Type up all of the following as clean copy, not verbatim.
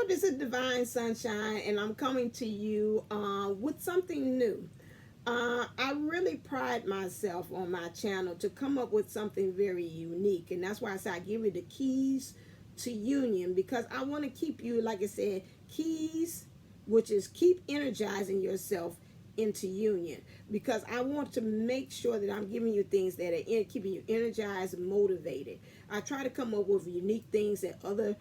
this is Divine Sunshine, and I'm coming to you with something new. I really pride myself on my channel to come up with something very unique, and that's why I say I give you the keys to union, because I want to keep you, like I said, keys, which is keep energizing yourself into union, because I want to make sure that I'm giving you things that are keeping you energized and motivated. I try to come up with unique things that other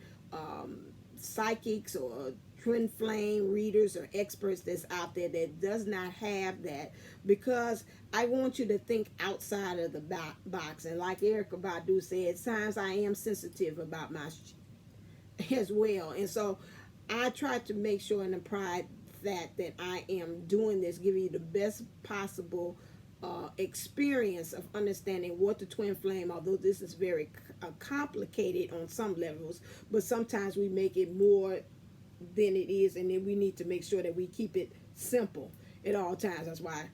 psychics or twin flame readers or experts that's out there that does not have that, because I want you to think outside of the box. And like Erica Badu said, sometimes I am sensitive about my as well, and so I try to make sure in the pride that I am doing this, giving you the best possible experience of understanding what the twin flame, although this is very complicated on some levels, but sometimes we make it more than it is, and then we need to make sure that we keep it simple at all times. That's why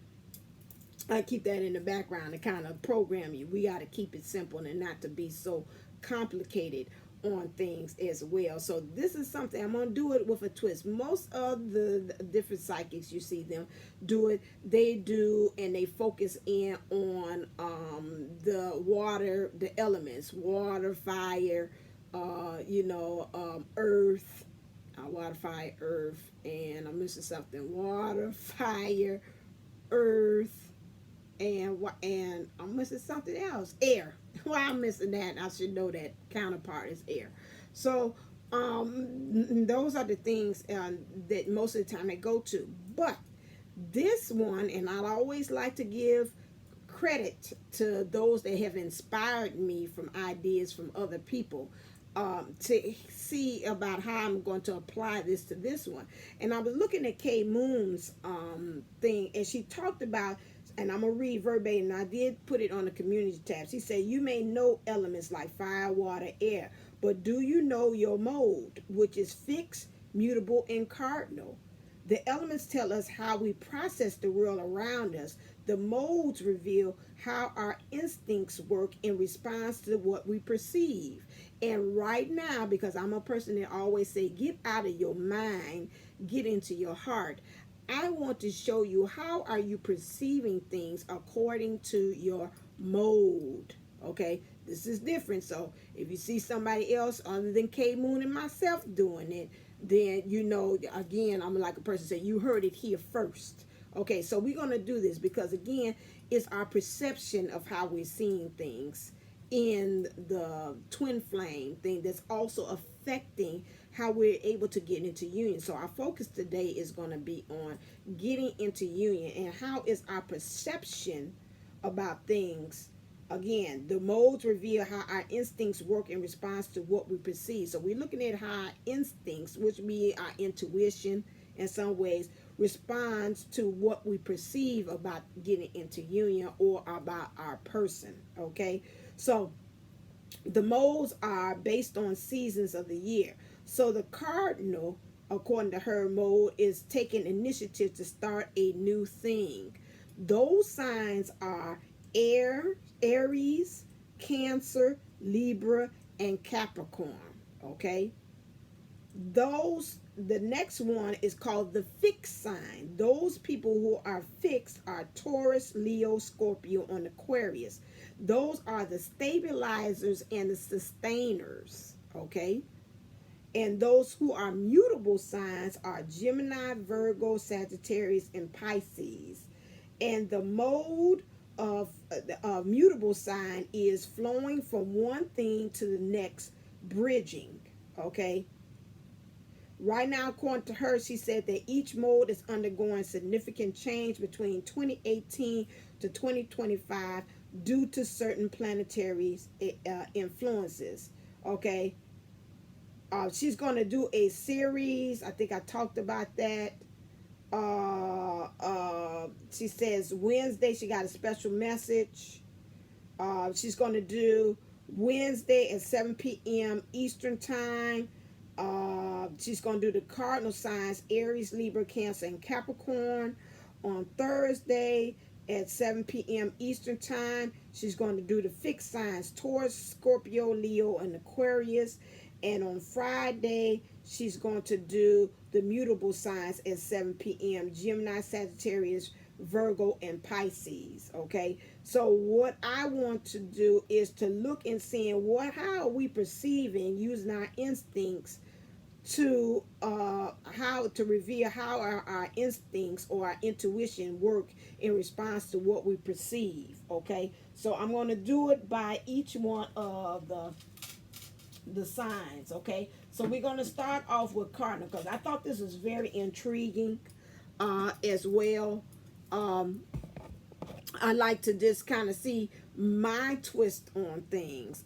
I keep that in the background to kind of program you. We got to keep it simple and not to be so complicated on things as well. So this is something I'm going to do it with a twist. Most of the different psychics, you see them do it, they do, and they focus in on the water, the elements, water, fire, earth, water, fire, earth, and I'm missing something, water, fire, earth, and I'm missing something else, air. Well, I'm missing that. I should know that counterpart is air. So those are the things that most of the time they go to. But this one, and I always like to give credit to those that have inspired me from ideas from other people, to see about how I'm going to apply this to this one. And I was looking at Kay Moon's thing, and she talked about, and I'm going to read verbatim, and I did put it on the community tab. She said, you may know elements like fire, water, air, but do you know your mode, which is fixed, mutable, and cardinal? The elements tell us how we process the world around us. The modes reveal how our instincts work in response to what we perceive. And right now, because I'm a person that always say, get out of your mind, get into your heart, I want to show you how are you perceiving things according to your mode. Okay, this is different. So if you see somebody else other than K Moon and myself doing it, then again, I'm like a person say, you heard it here first. Okay, so we're going to do this because, again, it's our perception of how we're seeing things in the twin flame thing that's also affecting how we're able to get into union. So our focus today is going to be on getting into union and how is our perception about things. Again, the modes reveal how our instincts work in response to what we perceive. So we're looking at how our instincts, which be our intuition in some ways, responds to what we perceive about getting into union or about our person. Okay, so the modes are based on seasons of the year. So the cardinal, according to her mode, is taking initiative to start a new thing. Those signs are Aries, Cancer, Libra, and Capricorn. Okay, the next one is called the fixed sign. Those people who are fixed are Taurus, Leo, Scorpio, and Aquarius. Those are the stabilizers and the sustainers. Okay, and those who are mutable signs are Gemini, Virgo, Sagittarius, and Pisces. And the mode of the mutable sign is flowing from one thing to the next, bridging. Okay, right now, according to her, she said that each mode is undergoing significant change between 2018 to 2025 due to certain planetary influences. Okay, she's going to do a series. I think I talked about that. She says Wednesday she got a special message. She's going to do Wednesday at 7 p.m. Eastern Time. She's going to do the cardinal signs, Aries, Libra, Cancer, and Capricorn. On Thursday at 7 p.m. Eastern Time, she's going to do the fixed signs, Taurus, Scorpio, Leo, and Aquarius. And on Friday, she's going to do the mutable signs at 7 p.m. Gemini, Sagittarius, Virgo, and Pisces. Okay, so what I want to do is to look and see how are we perceiving, using our instincts to how to reveal how our instincts or our intuition work in response to what we perceive. Okay, so I'm going to do it by each one of the signs. Okay, so we're going to start off with Cardinal, because I thought this was very intriguing as well. I like to just kind of see my twist on things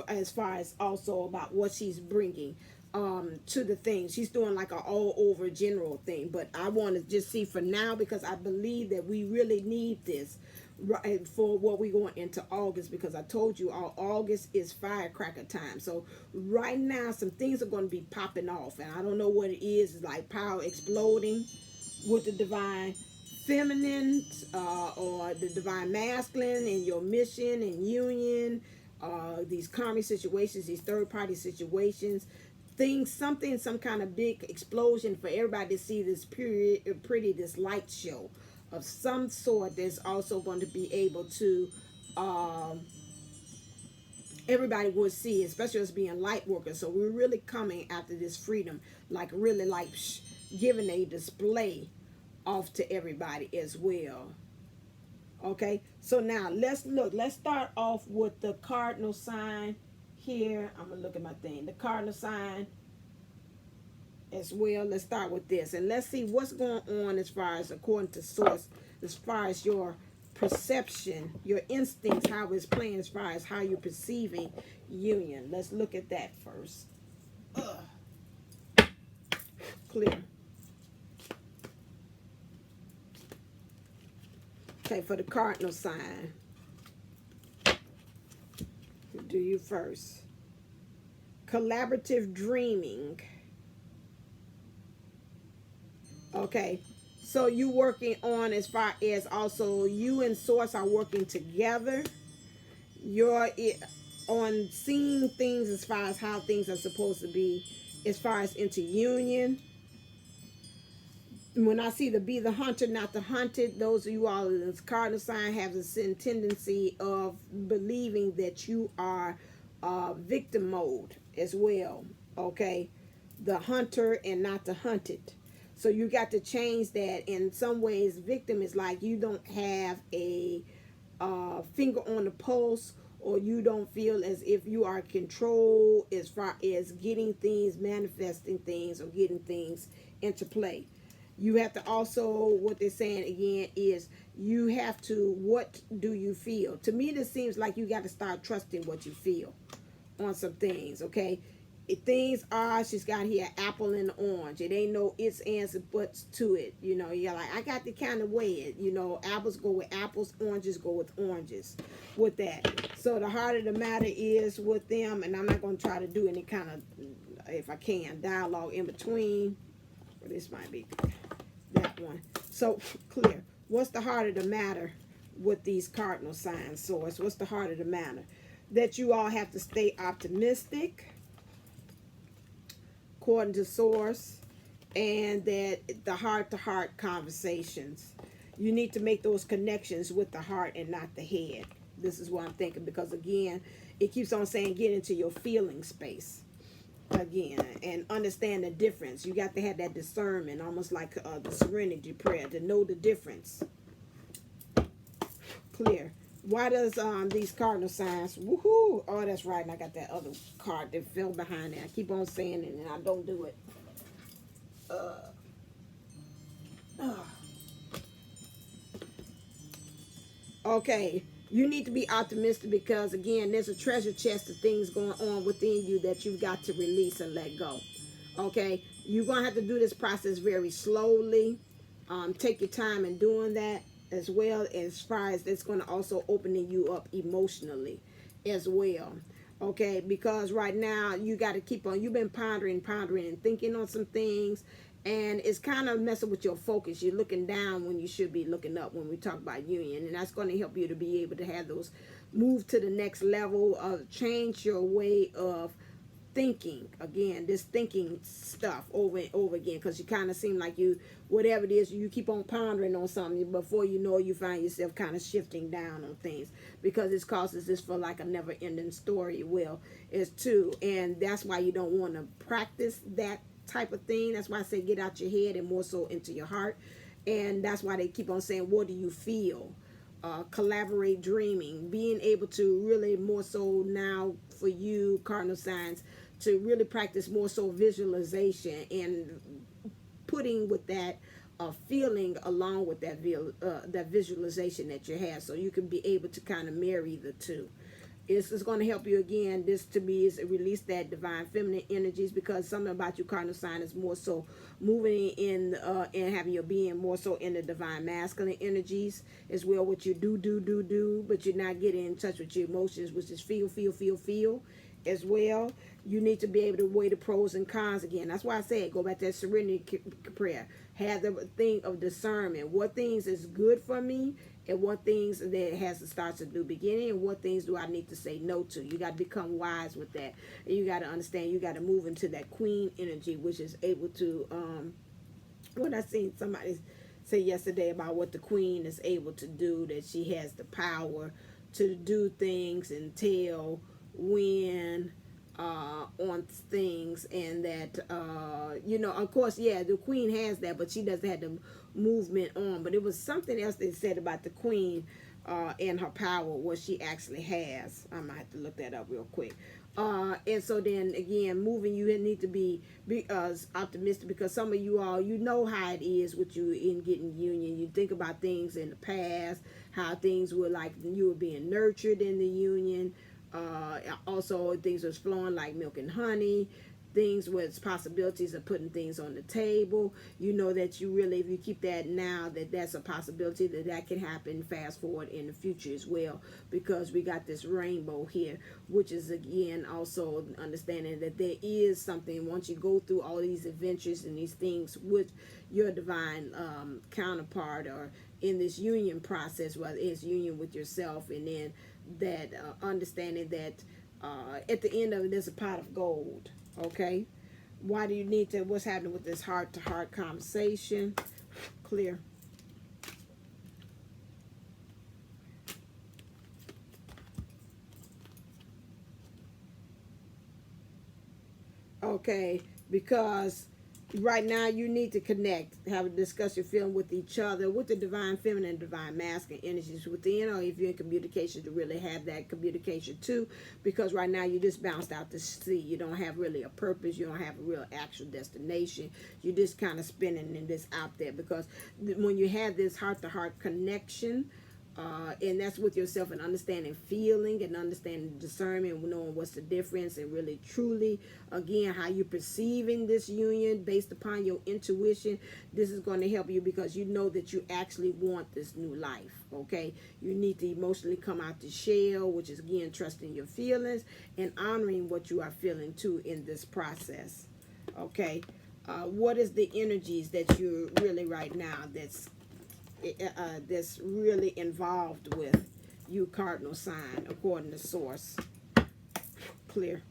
as far as also about what she's bringing to the thing. She's doing like an all over general thing, but I want to just see for now, because I believe that we really need this right for what we're going into August, because I told you all August is firecracker time. So right now some things are going to be popping off, and I don't know what it is. It's like power exploding with the divine feminine or the divine masculine and your mission and union, these karmic situations, these third party situations, things, something, some kind of big explosion for everybody to see this this light show of some sort that's also going to be able to everybody will see, especially us being light workers. So we're really coming after this freedom, like really like giving a display off to everybody as well. Okay, so now let's start off with the cardinal sign here. I'm gonna look at my thing, the cardinal sign as well. Let's start with this and let's see what's going on as far as, according to source, as far as your perception, your instincts, how it's playing as far as how you're perceiving union. Let's look at that first. Clear. Okay, for the cardinal sign, do you first. Collaborative dreaming. Okay, so you working on, as far as also you and source are working together. You're on seeing things as far as how things are supposed to be, as far as into union. When I see the be the hunter, not the hunted, those of you all in this cardinal sign have this tendency of believing that you are victim mode as well. Okay, the hunter and not the hunted. So you got to change that. In some ways, victim is like you don't have a finger on the pulse, or you don't feel as if you are in control as far as getting things, manifesting things, or getting things into play. You have to also, what they're saying again is, you have to, what do you feel? To me, this seems like you got to start trusting what you feel on some things, okay? Things are, she's got here apple and orange. It ain't no its, ands, and buts to it. You know, you're like, I got to kind of weigh it. You know, apples go with apples, oranges go with oranges with that. So the heart of the matter is with them, and I'm not going to try to do any kind of, if I can, dialogue in between. Well, this might be that one. So clear. What's the heart of the matter with these cardinal signs, source? What's the heart of the matter? That you all have to stay optimistic, according to source, and that the heart-to-heart conversations, you need to make those connections with the heart and not the head. This is what I'm thinking, because again, it keeps on saying get into your feeling space again and understand the difference. You got to have that discernment, almost like the serenity prayer, to know the difference. Clear. Why does these cardinal signs, woohoo, oh that's right, and I got that other card that fell behind it. I keep on saying it and I don't do it. Okay, you need to be optimistic, because again, there's a treasure chest of things going on within you that you've got to release and let go. Okay, you're gonna have to do this process very slowly. Take your time in doing that, as well as far as it's going to also opening you up emotionally as well. Okay, because right now you got to keep on, you've been pondering and thinking on some things, and it's kind of messing with your focus. You're looking down when you should be looking up when we talk about union, and that's going to help you to be able to have those move to the next level of change your way of thinking again, this thinking stuff over and over again, because you kind of seem like you, whatever it is, you keep on pondering on something. Before you know, you find yourself kind of shifting down on things, because it causes this for like a never-ending story. Well, it's too, and that's why you don't want to practice that type of thing. That's why I say get out your head and more so into your heart. And that's why they keep on saying, what do you feel? Collaborate dreaming, being able to really more so now for you cardinal signs to really practice more so visualization and putting with that feeling along with that that visualization that you have, so you can be able to kind of marry the two. It's going to help you again. This to me is release that divine feminine energies, because something about you cardinal sign is more so moving in and having your being more so in the divine masculine energies as well. What you do, but you're not getting in touch with your emotions, which is feel as well. You need to be able to weigh the pros and cons again. That's why I said go back to that serenity prayer. Have the thing of discernment. What things is good for me, and what things that has to start to do beginning, and what things do I need to say no to. You got to become wise with that. And you got to understand, you got to move into that queen energy, which is able to, what I seen somebody say yesterday about what the queen is able to do, that she has the power to do things and tell when on things, and that you know, of course, yeah, the queen has that, but she doesn't have the movement on. But it was something else they said about the queen and her power, what she actually has. I might have to look that up real quick. And so then again, moving, you need to be optimistic, because some of you all, you know how it is with you in getting union. You think about things in the past, how things were like, you were being nurtured in the union. Also things was flowing like milk and honey, things with possibilities of putting things on the table. You know that you really, if you keep that now, that's a possibility that can happen fast forward in the future as well, because we got this rainbow here, which is again also understanding that there is something, once you go through all these adventures and these things with your divine counterpart, or in this union process, whether it's union with yourself, and then that understanding that at the end of it, there's a pot of gold. Okay, why do you need to, what's happening with this heart-to-heart conversation? Clear. Okay, because right now you need to connect, have a discussion, feeling with each other, with the divine feminine and divine masculine energies within, or if you're in communication, to really have that communication too, because right now you just bounced out to sea. You don't have really a purpose, you don't have a real actual destination. You're just kind of spinning in this out there, because when you have this heart-to-heart connection, and that's with yourself, and understanding feeling, and understanding discernment, knowing what's the difference, and really truly again how you're perceiving this union based upon your intuition. This is going to help you, because you know that you actually want this new life. Okay, you need to emotionally come out the shell, which is again trusting your feelings and honoring what you are feeling too in this process. Okay, what is the energies that you're really right now that's really involved with you cardinal sign, according to source? Clear.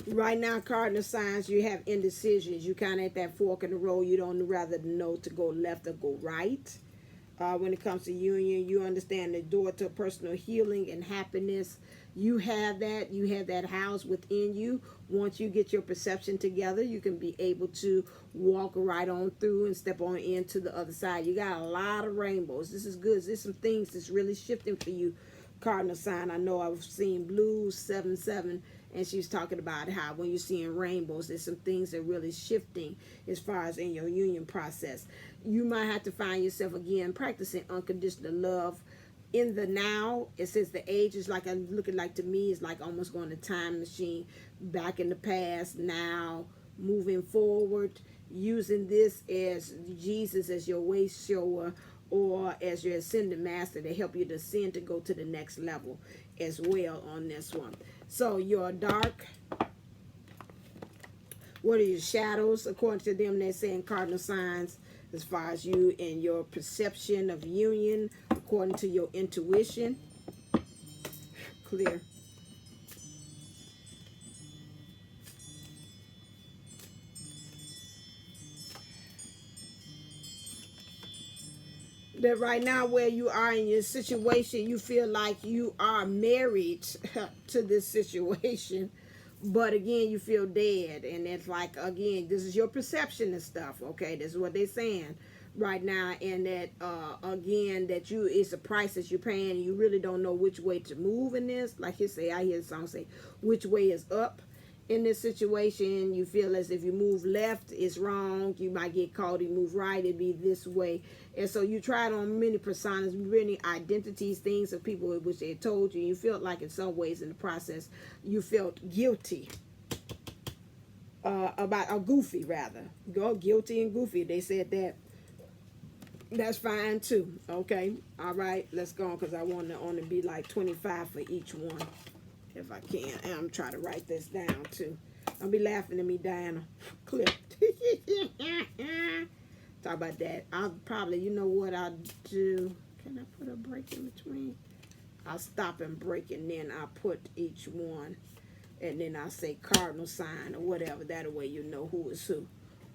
Right now, cardinal signs, you have indecisions. You kind of at that fork in the road. You don't rather know to go left or go right. When it comes to union, you understand the door to personal healing and happiness. You have that. You have that house within you. Once you get your perception together, you can be able to walk right on through and step on into the other side. You got a lot of rainbows. This is good. There's some things that's really shifting for you, cardinal sign. I know I've seen blue 7-7, and she's talking about how when you're seeing rainbows, there's some things that are really shifting as far as in your union process. You might have to find yourself again practicing unconditional love in the now. It says the age is like, I'm looking like, to me, it's like almost going to time machine back in the past, now moving forward, using this as Jesus as your way shower, or as your ascended master to help you to ascend to go to the next level as well on this one. So your dark, what are your shadows? According to them, they're saying cardinal signs, as far as you and your perception of union according to your intuition. Clear. That right now where you are in your situation, you feel like you are married to this situation, but again you feel dead. And it's like, again, this is your perception and stuff. Okay, this is what they're saying right now. And that again, that you, it's a price that you're paying, and you really don't know which way to move in this. Like you say, I hear the song say, which way is up in this situation. You feel as if you move left, it's wrong. You might get caught. You move right, it'd be this way. And so you tried on many personas, many identities, things of people which they told you. You felt like in some ways in the process, you felt guilty about, or goofy rather. Go guilty and goofy. They said that. That's fine too. Okay. All right. Let's go on, because I want to only be like 25 for each one, if I can. And I'm trying to write this down too. Don't be laughing at me, Diana. Clip. Talk about that. I'll probably, you know what I'll do? Can I put a break in between? I'll stop and break, and then I'll put each one, and then I'll say cardinal sign or whatever. That way you know who is who.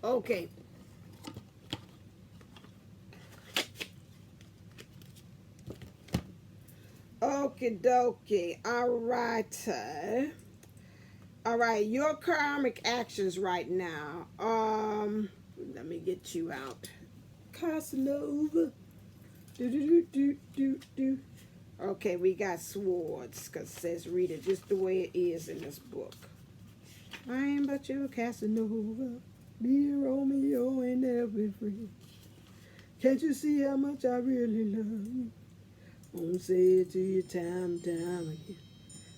Okay. Okie dokie. All right. All right. Your karmic actions right now. Let me get you out. Casanova. Okay, we got swords, because it says read it just the way it is in this book. I am but your Casanova. Be Romeo and every free. Can't you see how much I really love you? Won't say it to you time and time again.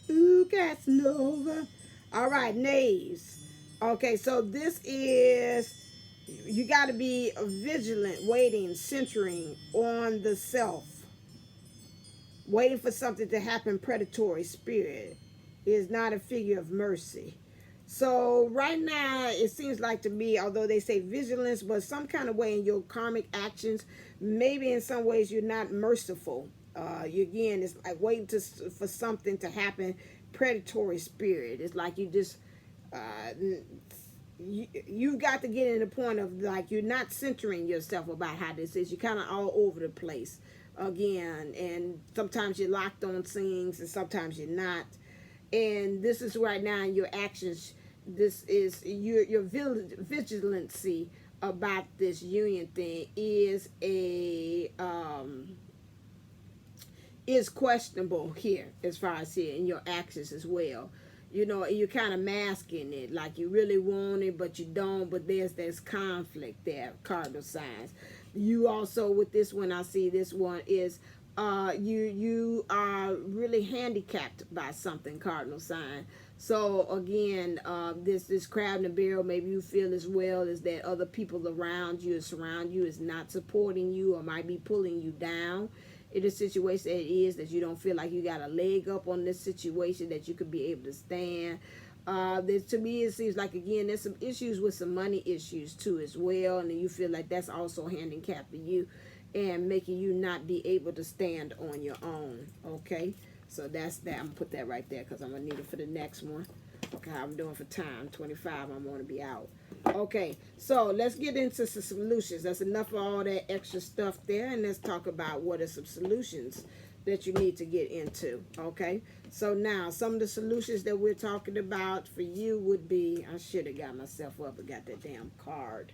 Ooh, Casanova. All right, knaves. Okay, so this is, you got to be vigilant, waiting, centering on the self. Waiting for something to happen. Predatory spirit is not a figure of mercy. So right now, it seems like to me, although they say vigilance, but some kind of way in your karmic actions, maybe in some ways you're not merciful. Again, it's like waiting for something to happen. Predatory spirit. It's like you just, you've got to get in the point of like you're not centering yourself about how this is. You're kind of all over the place again, and sometimes you're locked on things, and sometimes you're not. And this is right now in your actions. This is your vigilancy about this union thing is questionable here, as far as here in your actions as well. You know, you're kind of masking it, like you really want it, but you don't. But there's conflict there. Cardinal signs. You also with this one, I see this one is you are really handicapped by something, cardinal sign. So again, this crab in the barrel, maybe you feel as well is that other people around you, surround you, is not supporting you or might be pulling you down. In a situation that is that you don't feel like you got a leg up on this situation that you could be able to stand. To me, it seems like, again, there's some issues with some money issues too as well, and then you feel like that's also handicapping you and making you not be able to stand on your own. Okay, so that's that. I'm gonna put that right there because I'm gonna need it for the next one. Okay, I'm doing for time 25. I'm gonna be out. Okay, so let's get into some solutions. That's enough of all that extra stuff there, and let's talk about what are some solutions that you need to get into. Okay, so now some of the solutions that we're talking about for you would be, I should have got myself up and got that damn card,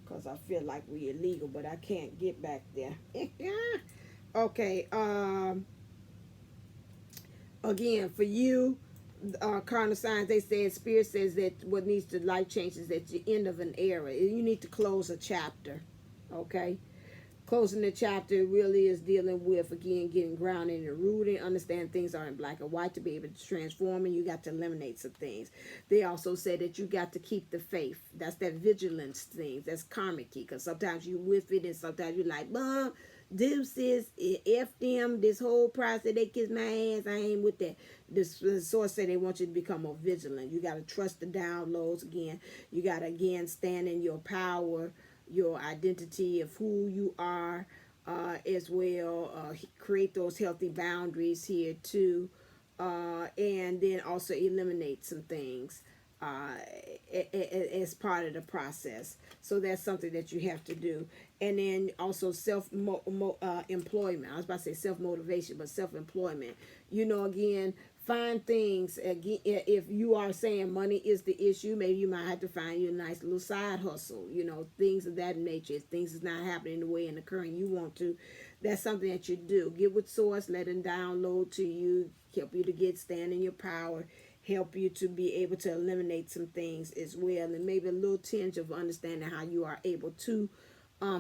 because I feel like we're illegal, but I can't get back there. Okay, again, for you, cardinal signs, they say, Spirit says that what needs to life change is at the end of an era. You need to close a chapter. Okay, closing the chapter really is dealing with, again, getting grounded and rooted, understand things are in black and white to be able to transform, and you got to eliminate some things. They also say that you got to keep the faith. That's that vigilance thing. That's karmic, because sometimes you with it and sometimes you're like, Mom, deuces, F them, this whole process, they kiss my ass, I ain't with that. This source say they want you to become more vigilant. You got to trust the downloads again. You got to, again, stand in your power. your identity of who you are, as well. Create those healthy boundaries here too, and then also eliminate some things as part of the process. So that's something that you have to do. And then also employment. I was about to say self motivation, but self employment. Again, find things. Again, if you are saying money is the issue, maybe you might have to find you a nice little side hustle. Things of that nature. If things is not happening the way and occurring you want to, that's something that you do. Get with source, let them download to you, help you to stand in your power, help you to be able to eliminate some things as well, and maybe a little tinge of understanding how you are able to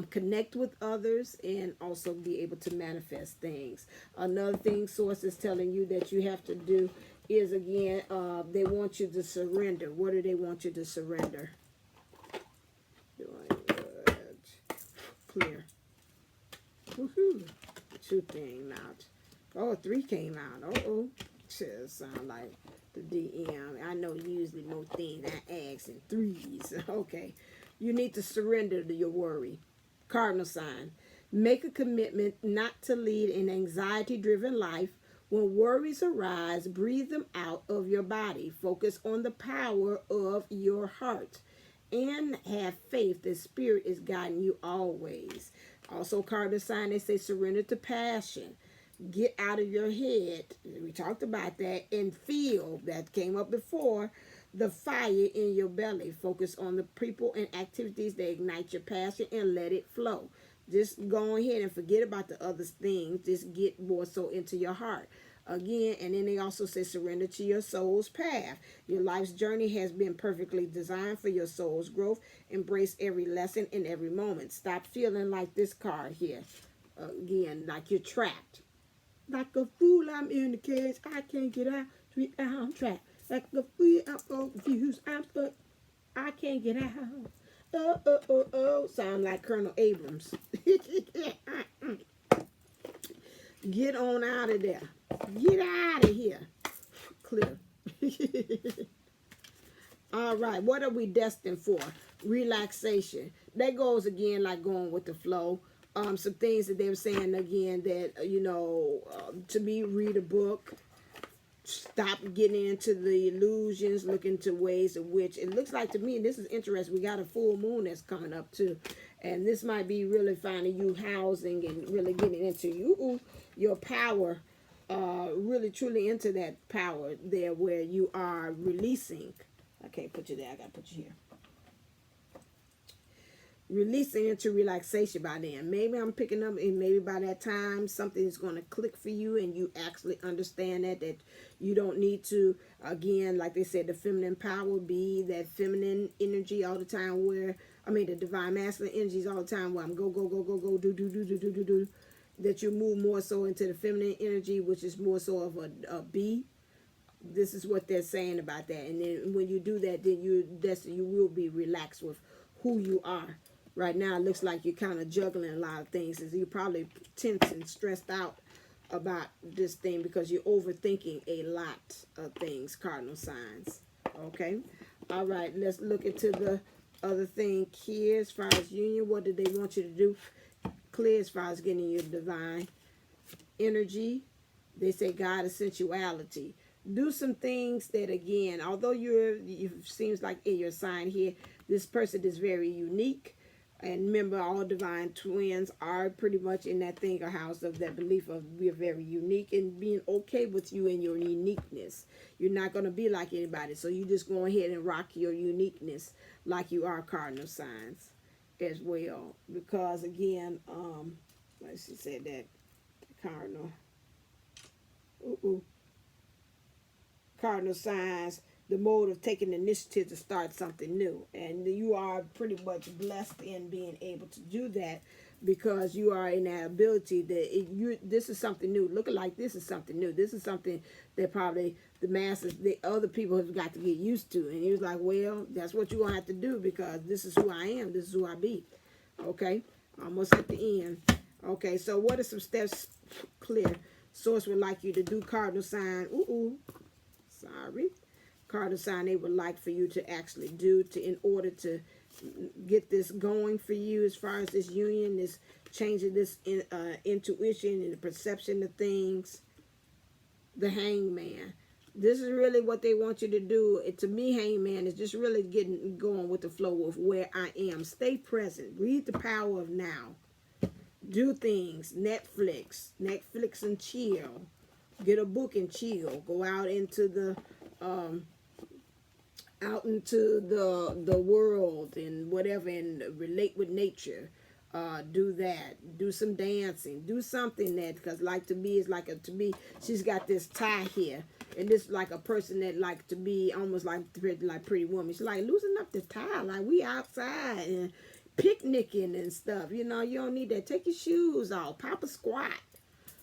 connect with others and also be able to manifest things. Another thing source is telling you that you have to do is, again, they want you to surrender. What do they want you to surrender? Clear. Woohoo. 2 came out. Oh, 3 came out. Uh-oh. Sound like the DM. I know usually no things I ask in 3s. Okay. You need to surrender to your worry. Cardinal sign. Make a commitment not to lead an anxiety-driven life. When worries arise, breathe them out of your body. Focus on the power of your heart. And have faith that spirit is guiding you always. Also, cardinal sign, they say surrender to passion. Get out of your head. We talked about that. And feel, that came up before, the fire in your belly. Focus on the people and activities that ignite your passion and let it flow. Just go ahead and forget about the other things. Just get more so into your heart. Again, and then they also say surrender to your soul's path. Your life's journey has been perfectly designed for your soul's growth. Embrace every lesson in every moment. Stop feeling like this card here. Again, like you're trapped. Like a fool, I'm in the cage. I can't get out. Sweet, I'm trapped. Like a fool, I'm so confused. I'm stuck. I can't get out. Oh, oh, oh, oh. Sound like Colonel Abrams. Get on out of there. Get out of here. Clear. All right. What are we destined for? Relaxation. That goes again like going with the flow. Some things that they were saying again that, to me, read a book. Stop getting into the illusions. Look into ways in which it looks like to me, and this is interesting, we got a full moon that's coming up too. And this might be really finding you housing and really getting into your power, really truly into that power there where you are releasing. I can't put you there. I got to put you here. Releasing into relaxation by then. Maybe I'm picking up, and maybe by that time something is going to click for you and you actually understand that you don't need to, again, like they said, the feminine power, be that feminine energy all the time the divine masculine energies all the time where I'm go, do, that you move more so into the feminine energy, which is more so of a be. This is what they're saying about that. And then when you do that, then you will be relaxed with who you are. Right now, it looks like you're kind of juggling a lot of things. You're probably tense and stressed out about this thing because you're overthinking a lot of things, cardinal signs. Okay? All right, let's look into the other thing here as far as union. What do they want you to do? Clear as far as getting your divine energy. They say God is sensuality. Do some things that, again, although you seems like in your sign here, this person is very unique. And remember, all divine twins are pretty much in that thing or house of that belief of we're very unique and being okay with you and your uniqueness. You're not going to be like anybody. So you just go ahead and rock your uniqueness like you are cardinal signs as well. Because, again, let's see, said that cardinal. Cardinal signs, the mode of taking initiative to start something new. And you are pretty much blessed in being able to do that because you are in that ability that this is something new. Looking like this is something new. This is something that probably the masses, the other people have got to get used to. And he was like, well, that's what you're going to have to do because this is who I am. This is who I be. Okay? Almost at the end. Okay, so what are some steps? Clear. Source would like you to do, cardinal sign. Sorry. Cardinal sign they would like for you to actually do in order to get this going for you as far as this union, this changing this intuition and the perception of things. The Hangman. This is really what they want you to do. To me, Hangman is just really going with the flow of where I am. Stay present. Read The Power of Now. Do things. Netflix and chill. Get a book and chill. Go out into the world and whatever, and relate with nature. Do that. Do some dancing. Do something that, because like to me is like to me, she's got this tie here, and this like a person that like to be almost like Pretty Woman. She's like loosen up the tie, like we outside and picnicking and stuff. You know, you don't need that. Take your shoes off. Pop a squat.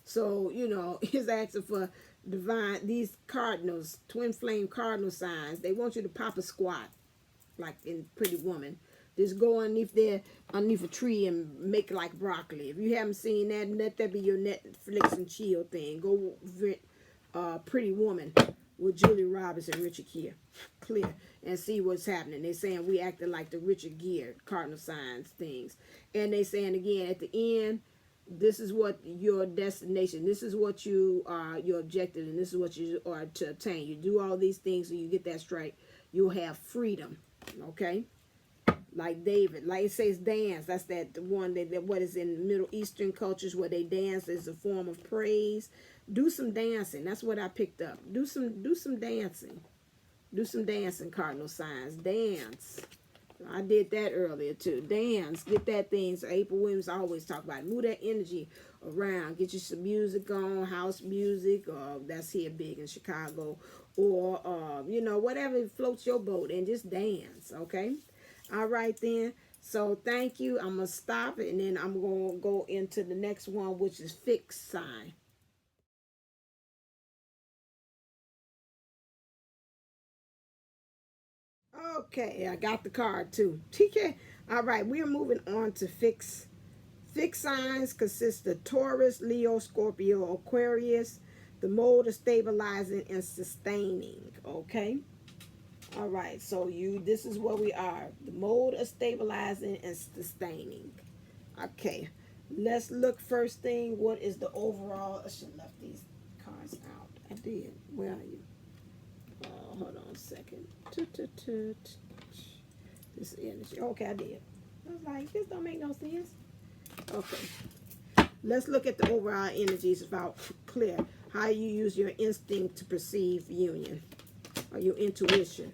So you know, he's asking for these cardinals, twin flame cardinal signs. They want you to pop a squat, like in Pretty Woman. Just go underneath a tree and make like broccoli. If you haven't seen that, let that be your Netflix and chill thing. Go Pretty Woman with Julie Roberts and Richard Clear and see what's happening. They're saying we acting like the Richard Gere Cardinal Signs things. And they saying again at the end, this is what your destination, this is what you are, your objective, and this is what you are to obtain. You do all these things and you get that straight, you'll have freedom. Okay? Like David, like it says dance. That's the one that what is in Middle Eastern cultures where they dance as a form of praise. Do some dancing. That's what I picked up. Do some dancing. Do some dancing, cardinal signs. Dance. I did that earlier too. Dance. Get that thing. So April Williams always talk about it. Move that energy around. Get you some music on, house music. That's here big in Chicago. Or, you know, whatever floats your boat, and just dance. Okay? All right then. So thank you. I'm going to stop it, and then I'm going to go into the next one, which is fixed sign. Okay, I got the card too. TK. All right, we are moving on to fixed signs. Consist of Taurus, Leo, Scorpio, Aquarius. The mode of stabilizing and sustaining. Okay. All right, so this is where we are. The mode of stabilizing and sustaining. Okay, let's look first thing. What is the overall? I should have left these cards out. I did. Where are you? Oh, hold on a second. This energy. Okay, I did. I was like, this don't make no sense. Okay, let's look at the overall energies about clear. How you use your instinct to perceive union, or your intuition.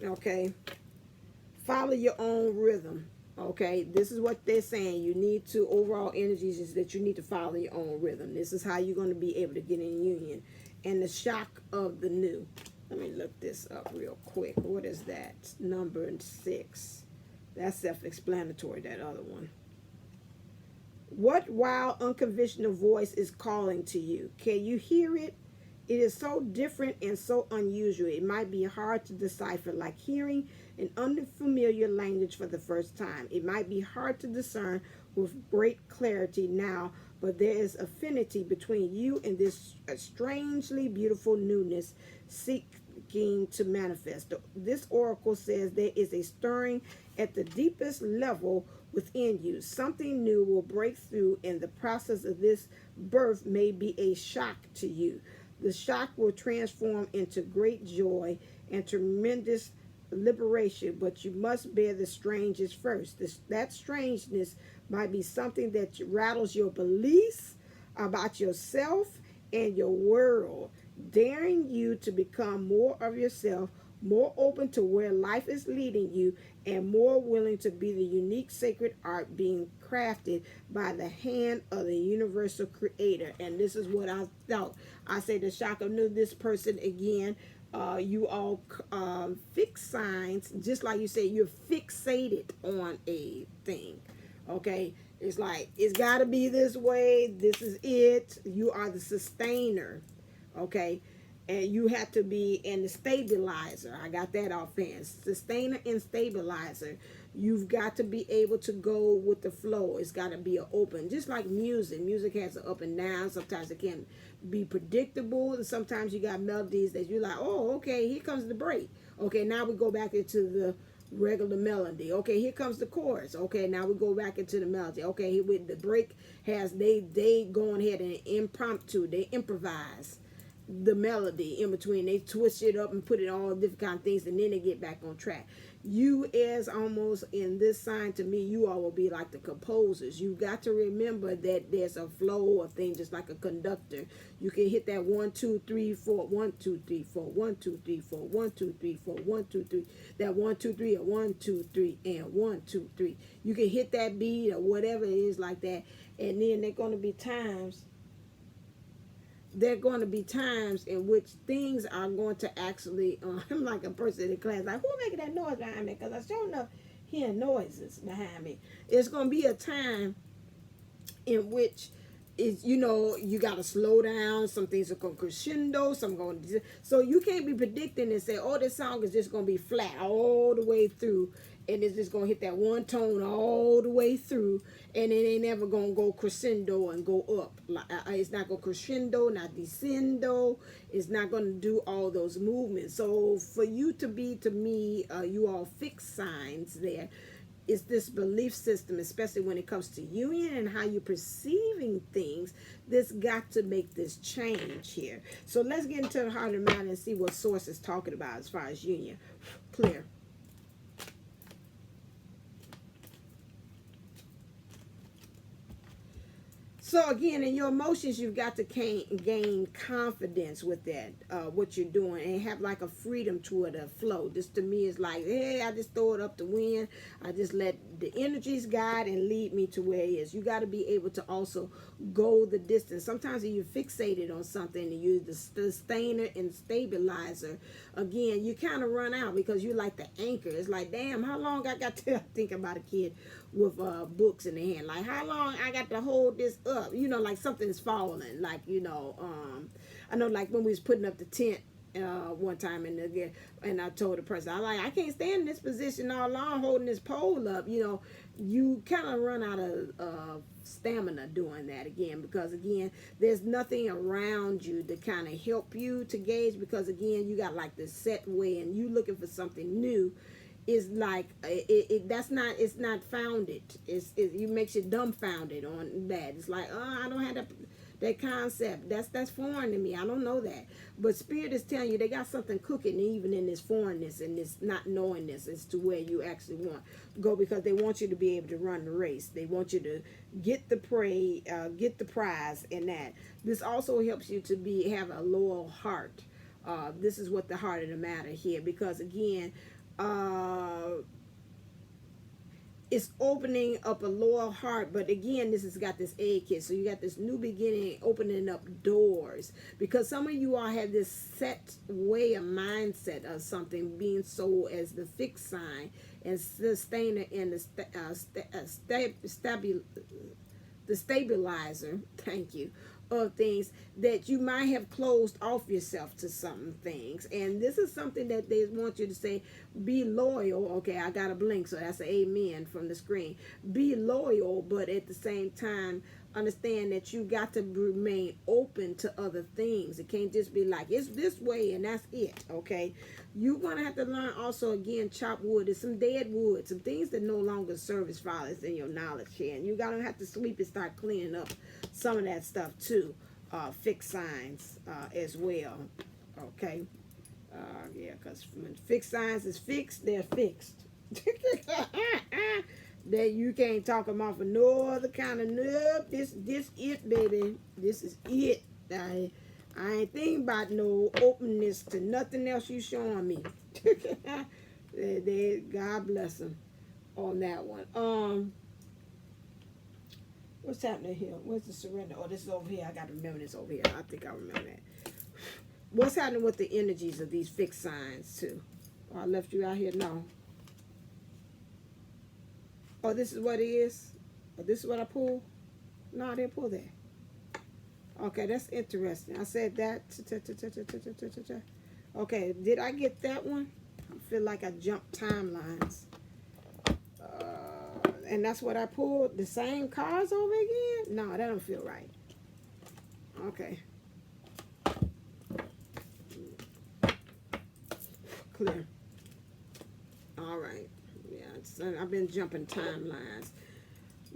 Okay, follow your own rhythm. Okay, this is what they're saying. You need to, overall energies is that you need to follow your own rhythm. This is how you're going to be able to get in union. And the shock of the new. Let me look this up real quick. What is that? Number 6. That's self-explanatory, that other one. What wild, unconventional voice is calling to you? Can you hear it? It is so different and so unusual. It might be hard to decipher, like hearing an unfamiliar language for the first time. It might be hard to discern with great clarity now, but there is affinity between you and this strangely beautiful newness seeking to manifest. This oracle says there is a stirring at the deepest level within you. Something new will break through, and the process of this birth may be a shock to you. The shock will transform into great joy and tremendous liberation, but you must bear the strangeness first. That strangeness might be something that rattles your beliefs about yourself and your world, daring you to become more of yourself, more open to where life is leading you, and more willing to be the unique sacred art being crafted by the hand of the universal creator. And this is what I thought. I say the shock of new, this person again, you all fixed signs, just like you say, you're fixated on a thing. Okay, it's like, it's got to be this way. This is it. You are the sustainer. Okay, and you have to be in the stabilizer. I got that off hand. Sustainer and stabilizer. You've got to be able to go with the flow. It's got to be an open, just like music. Music has an up and down. Sometimes it can be predictable, and sometimes you got melodies that you're like, oh, okay, here comes the break. Okay, now we go back into the regular melody. Okay, here comes the chorus. Okay, now we go back into the melody. Okay, with the break has they go ahead and impromptu, they improvise the melody in between. They twist it up and put it all different kind of things, and then they get back on track. You as almost in this sign, to me, you all will be like the composers. You got to remember that there's a flow of things, just like a conductor. You can hit that 1 2 3 4 1 2 3 4 1 2 3 4 1 2 3 4 1 2 3. That 1 2 3 or 1 2 3 and 1 2 3. You can hit that beat or whatever it is like that, and then there's going to be times. There are going to be times in which things are going to actually, I'm like a person in class, like, who making that noise behind me? Because I sure enough hearing noises behind me. It's going to be a time in which is, you know, you got to slow down. Some things are going to crescendo. Some going to, so you can't be predicting and say, oh, this song is just going to be flat all the way through, and it's just going to hit that one tone all the way through, and it ain't ever going to go crescendo and go up. Like, it's not going to crescendo, not descendo. It's not going to do all those movements. So for you to be, to me, you all fixed signs there, is this belief system, especially when it comes to union and how you're perceiving things, this got to make this change here. So let's get into the heart of the matter and see what source is talking about as far as union. Clear. So again, in your emotions, you've got to gain confidence with that, what you're doing, and have like a freedom to it, a flow. This to me is like, hey, I just throw it up the wind. I just let the energies guide and lead me to where it is. You got to be able to also go the distance. Sometimes if you're fixated on something and you use the sustainer and stabilizer, again, you kind of run out because you like the anchor. It's like, damn, how long I got to think about a kid with books in their hand? Like, how long I got to hold this up? You know, like something's falling. Like, you know, I know, like when we was putting up the tent one time, and I told the person, I can't stand in this position all along holding this pole up. You know, you kind of run out of stamina doing that again, because again, there's nothing around you to kind of help you to gauge, because again, you got like this set way, and you looking for something new. Is like it's not founded. You makes you dumbfounded on that. It's like, oh, I don't have that concept. That's foreign to me. I don't know that. But Spirit is telling you they got something cooking even in this foreignness and this not knowingness as to where you actually want to go, because they want you to be able to run the race. They want you to get the prey, get the prize in that. This also helps you to have a loyal heart. This is what the heart of the matter here, because again, it's opening up a loyal heart, but again, this has got this egg kit, so you got this new beginning, opening up doors, because some of you all have this set way of mindset of something being sold as the fixed sign and sustainer and the stabilizer, thank you, of things that you might have closed off yourself to some things. And this is something that they want you to say, be loyal. Okay, I got a blink, so that's an amen from the screen. Be loyal, but at the same time, understand that you got to remain open to other things. It can't just be like, it's this way and that's it, okay? You're going to have to learn also, again, chop wood. There's some dead wood, some things that no longer serve as fathers in your knowledge here. And you're going to have to sweep and start cleaning up some of that stuff too. Fixed signs as well, okay? Yeah, because when fixed signs is fixed, they're fixed. That you can't talk them off of no other kind of, nope, this it, baby. This is it. I ain't thinking about no openness to nothing else you showing me. God bless them on that one. What's happening here? Where's the surrender? Oh, this is over here. I got to remember this over here. I think I remember that. What's happening with the energies of these fixed signs too? Oh, I left you out here? No. Oh, this is what it is? Oh, this is what I pulled? No, I didn't pull that. Okay, that's interesting. I said that. Okay, did I get that one? I feel like I jumped timelines. And that's what I pulled. The same cards over again? No, that don't feel right. Okay. Clear. All right. And I've been jumping timelines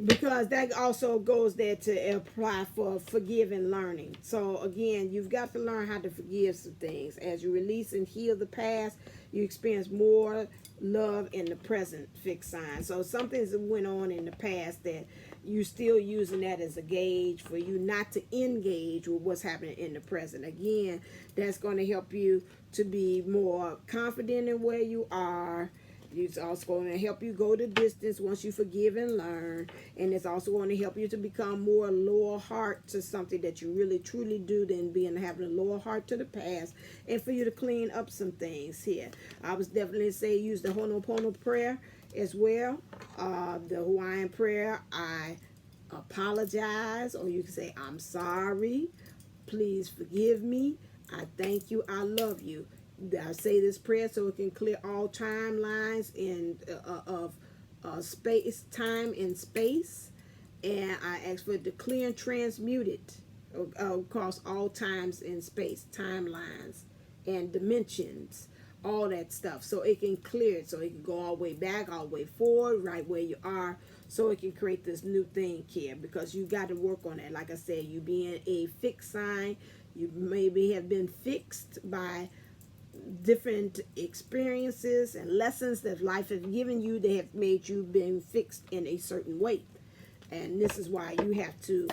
because that also goes there to apply for forgive and learning. So again, you've got to learn how to forgive some things. As you release and heal the past, you experience more love in the present, fixed sign. So something's went on in the past that you're still using that as a gauge for you not to engage with what's happening in the present. Again, that's going to help you to be more confident in where you are. It's also going to help you go the distance once you forgive and learn. And it's also going to help you to become more lower heart to something that you really truly do than having a lower heart to the past. And for you to clean up some things here. I was definitely say use the Ho'oponopono prayer as well. The Hawaiian prayer, I apologize. Or you can say, I'm sorry. Please forgive me. I thank you. I love you. I say this prayer so it can clear all timelines of space, time, and space. And I ask for it to clear and transmute it across all times and space, timelines, and dimensions, all that stuff. So it can clear it, so it can go all the way back, all the way forward, right where you are, so it can create this new thing here. Because you got to work on it. Like I said, you being a fixed sign, you maybe have been fixed by different experiences and lessons that life has given you. They have made you been fixed in a certain way, and this is why you have to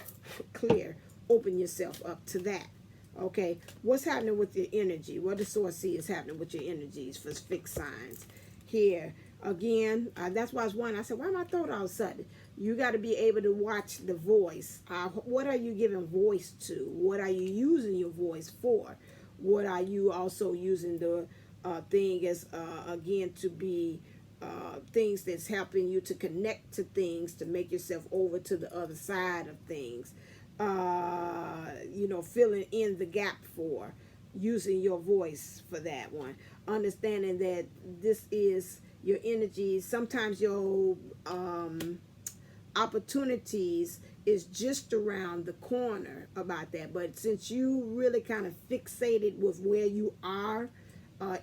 open yourself up to that. Okay, what's happening with your energy? What does Source see is happening with your energies for fixed signs here? Again, that's why I was wondering. I said, why am I throwing all of a sudden? You got to be able to watch the voice. What are you giving voice to? What are you using your voice for? What are you also using the thing as, again, to be things that's helping you to connect to things, to make yourself over to the other side of things, filling in the gap for, using your voice for that one. Understanding that this is your energy. Sometimes your opportunities is just around the corner about that, but since you really kind of fixated with where you are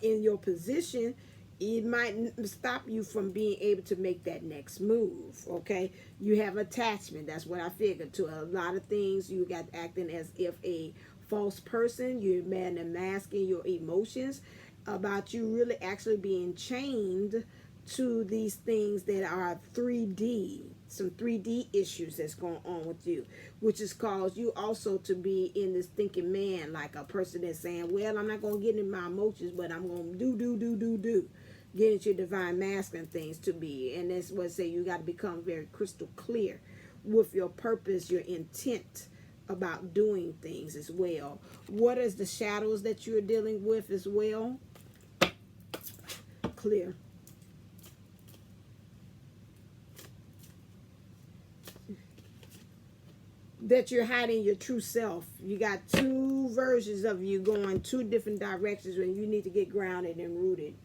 in your position, it might stop you from being able to make that next move. Okay, you have attachment. That's what I figured. To a lot of things, you got acting as if a false person. You're masking your emotions about you really actually being chained to these things that are 3D, some 3D issues that's going on with you, which has caused you also to be in this thinking man, like a person that's saying, well, I'm not going to get in my emotions, but I'm going to do. Get into your divine masculine things to be. And that's what I say, you got to become very crystal clear with your purpose, your intent about doing things as well. What is the shadows that you're dealing with as well? Clear. That you're hiding your true self. You got two versions of you going two different directions when you need to get grounded and rooted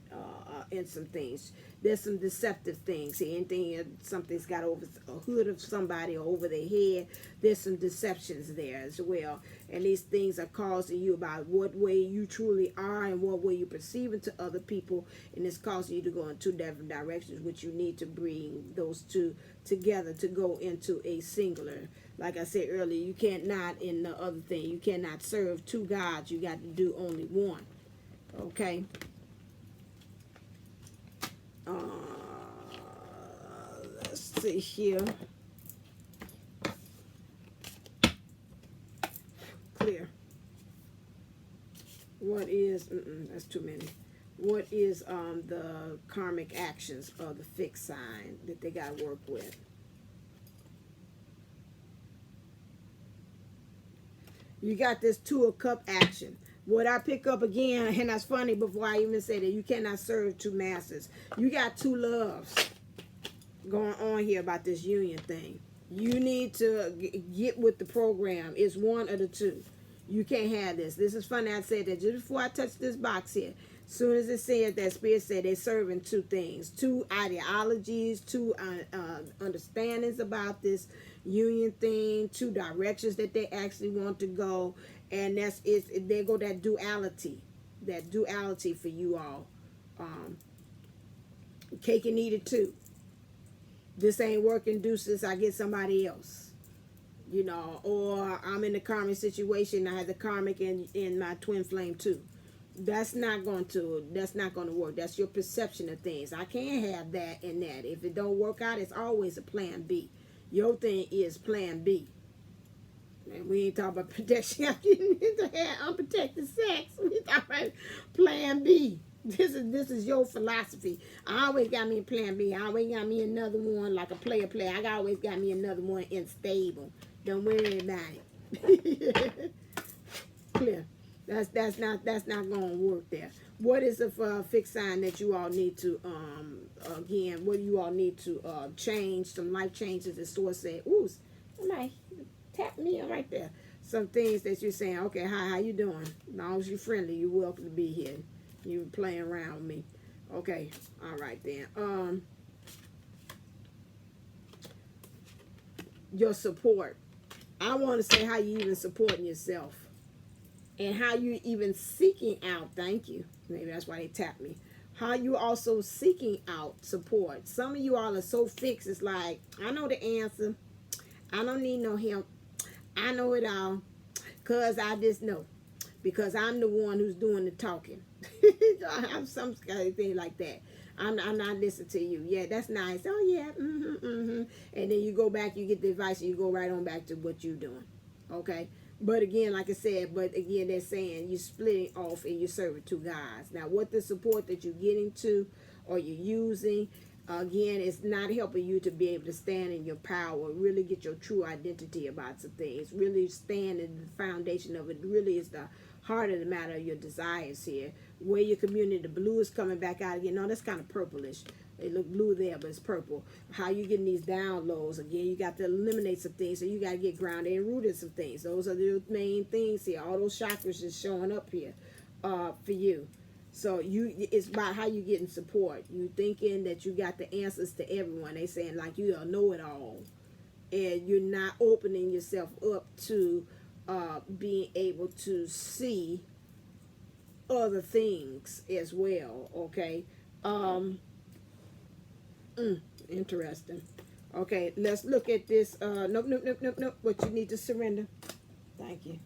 in some things. There's some deceptive things. Anything, something's got over a hood of somebody or over their head. There's some deceptions there as well. And these things are causing you about what way you truly are and what way you perceive it to other people. And it's causing you to go in two different directions, which you need to bring those two together to go into a singular. Like I said earlier, you can't not in the other thing. You cannot serve two gods. You got to do only one. Okay? Let's see here. Clear. What is, that's too many. What is the karmic actions of the fixed sign that they got to work with? You got this Two of Cup action. What I pick up again, and that's funny before I even say that, you cannot serve two masters. You got two loves going on here about this union thing. You need to get with the program. It's one of the two. You can't have this. This is funny. I said that just before I touched this box here. As soon as it said that, Spirit said they're serving two things, two ideologies, two understandings about this union thing, two directions that they actually want to go, and that's it. There go that duality for you all. Cake and eat it too. This ain't working, deuces, I get somebody else. You know, or I'm in a karmic situation, I have the karmic in my twin flame too. That's not going to work. That's your perception of things. I can't have that and that. If it don't work out, it's always a plan B. Your thing is plan B. And we ain't talking about protection. You need to have unprotected sex. We talking about plan B. This is your philosophy. I always got me a plan B. I always got me another one like a player. I always got me another one unstable. Don't worry about it. Clear. That's not gonna work there. What is a fixed sign that you all need to again? What do you all need to change? Some life changes. The source said, "Ooh, somebody tap me right there." Some things that you're saying. Okay, hi, how you doing? As long as you're friendly, you're welcome to be here. You playing around with me. Okay, all right then. Your support. I want to say how you even supporting yourself. And how you even seeking out, thank you. Maybe that's why they tapped me. How you also seeking out support. Some of you all are so fixed. It's like, I know the answer. I don't need no help. I know it all. Because I just know. Because I'm the one who's doing the talking. I have some kind of thing like that. I'm not listening to you. Yeah, that's nice. Oh, yeah. And then you go back, you get the advice, and you go right on back to what you're doing. Okay? But again, like I said, they're saying you're splitting off and you're serving two gods. Now, what the support that you're getting to or you're using, again, it's not helping you to be able to stand in your power, really get your true identity about some things, really stand in the foundation of it. Really is the heart of the matter of your desires here. Where your community, the blue is coming back out again. No, that's kind of purplish. It look blue there, but it's purple. How you getting these downloads? Again, you got to eliminate some things, so you got to get grounded and rooted some things. Those are the main things here. All those chakras is showing up here for you. So it's about how you getting support. You thinking that you got the answers to everyone. They saying like you don't know it all, and you're not opening yourself up to being able to see other things as well. Okay. Interesting. Okay, let's look at this. Nope. What you need to surrender. Thank you.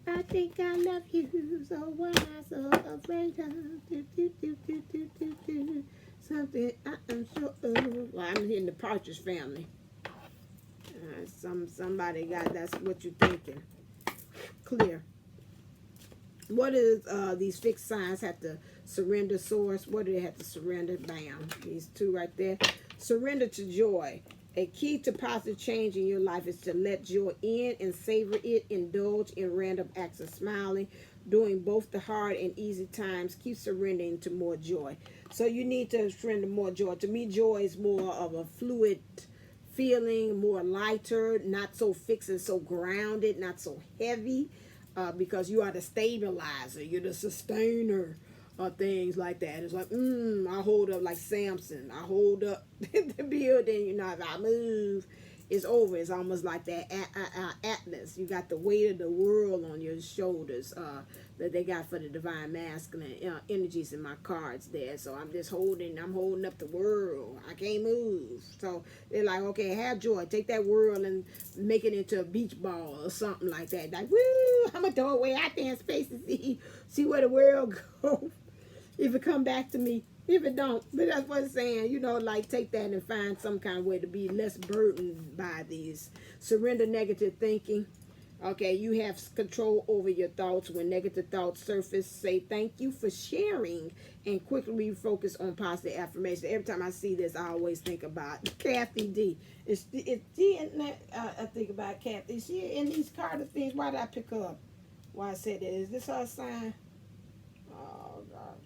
I think I love you, so what am I so afraid of? Something I am sure of. Well, I'm in the Partridge Family. Somebody got, that's what you're thinking. Clear. What is these fixed signs have to surrender source? What do they have to surrender? Bam. These two right there. Surrender to joy. A key to positive change in your life is to let joy in and savor it. Indulge in random acts of smiling. During both the hard and easy times, keep surrendering to more joy. So you need to surrender more joy. To me, joy is more of a fluid feeling, more lighter, not so fixed and so grounded, not so heavy. Because you are the stabilizer, you're the sustainer of things like that. It's like, I hold up like Samson. I hold up the building, you know, if I move, it's over. It's almost like that Atlas. You got the weight of the world on your shoulders that they got for the divine masculine energies in my cards there. So I'm holding up the world. I can't move. So they're like, okay, have joy. Take that world and make it into a beach ball or something like that. Like, woo, I'm going to throw it way out there in space and see where the world goes. If it come back to me. If it don't, but that's what it's saying, you know, like take that and find some kind of way to be less burdened by these. Surrender negative thinking. Okay, you have control over your thoughts. When negative thoughts surface, say thank you for sharing and quickly refocus on positive affirmation. Every time I see this, I always think about Kathy D. Is she in that? I think about Kathy. Is she in these card of things? Why did I pick her up? Why I said that? Is this her sign? Oh, God.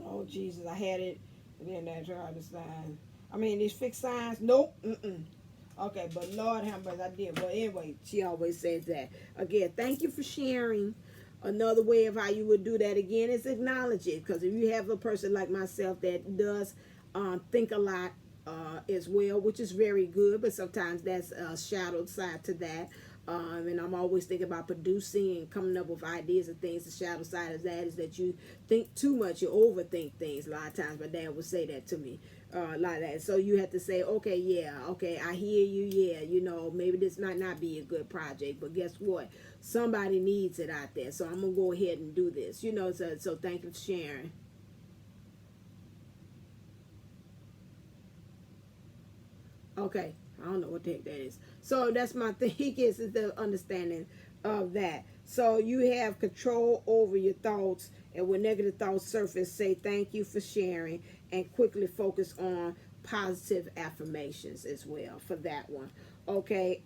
Oh, Jesus, I had it. And then that's hard to sign. I mean, these fixed signs, nope. Okay, but Lord have mercy, I did. But anyway, she always says that. Again, thank you for sharing. Another way of how you would do that again is acknowledge it. Because if you have a person like myself that does think a lot as well, which is very good, but sometimes that's a shadowed side to that. And I'm always thinking about producing and coming up with ideas and things. The shadow side of that is that you think too much, you overthink things a lot of times. My dad would say that to me. like that. So you have to say, okay, yeah, okay, I hear you, yeah, you know, maybe this might not be a good project, but guess what? Somebody needs it out there, so I'm gonna go ahead and do this, you know. So thank you for sharing. Okay, I don't know what the heck that is. So that's my thing is the understanding of that. So you have control over your thoughts, and when negative thoughts surface, say thank you for sharing, and quickly focus on positive affirmations as well for that one. Okay.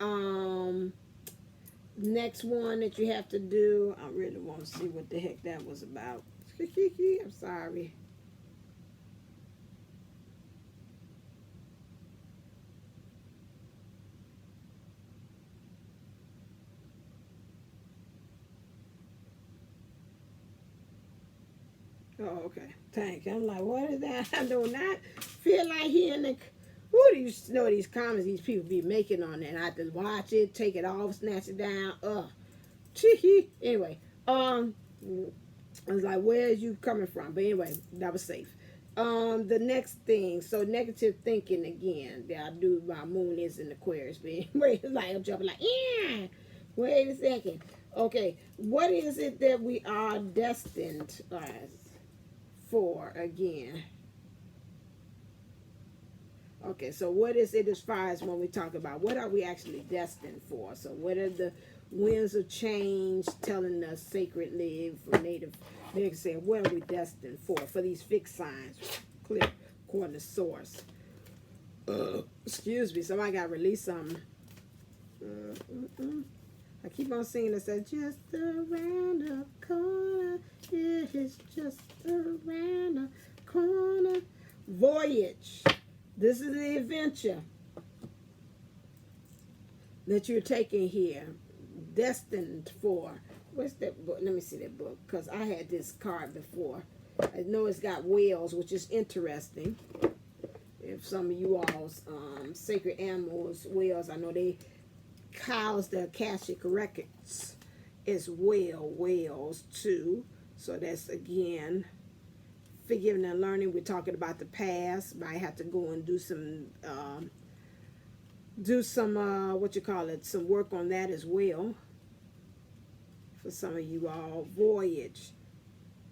Next one that you have to do. I really want to see what the heck that was about. I'm sorry. Oh, okay. Thank you. I'm like, what is that? I do not feel like hearing the. Who do you know these comments these people be making on that? I have to watch it, take it off, snatch it down. Anyway, I was like, where is you coming from? But anyway, that was safe. The next thing, so negative thinking again. That I do. My moon is in Aquarius, but anyway, it's like I'm jumping like, yeah. Wait a second. Okay, what is it that we are destined for again? Okay, so what is it as far as when we talk about what are we actually destined for? So what are the winds of change telling us sacredly for native? They can say, what are we destined for these fixed signs? Clear, according to source. Excuse me, somebody got to release something. I keep on singing it, says, just around the corner, yeah, it's just around the corner. Voyage. This is the adventure that you're taking here, destined for. What's that book? Let me see that book, because I had this card before. I know it's got whales, which is interesting. If some of you all's sacred animals, whales, I know they house the Akashic records as well, whales too. So that's again forgiving and learning. We're talking about the past. Might have to go and do some what you call it, some work on that as well. For some of you all, voyage.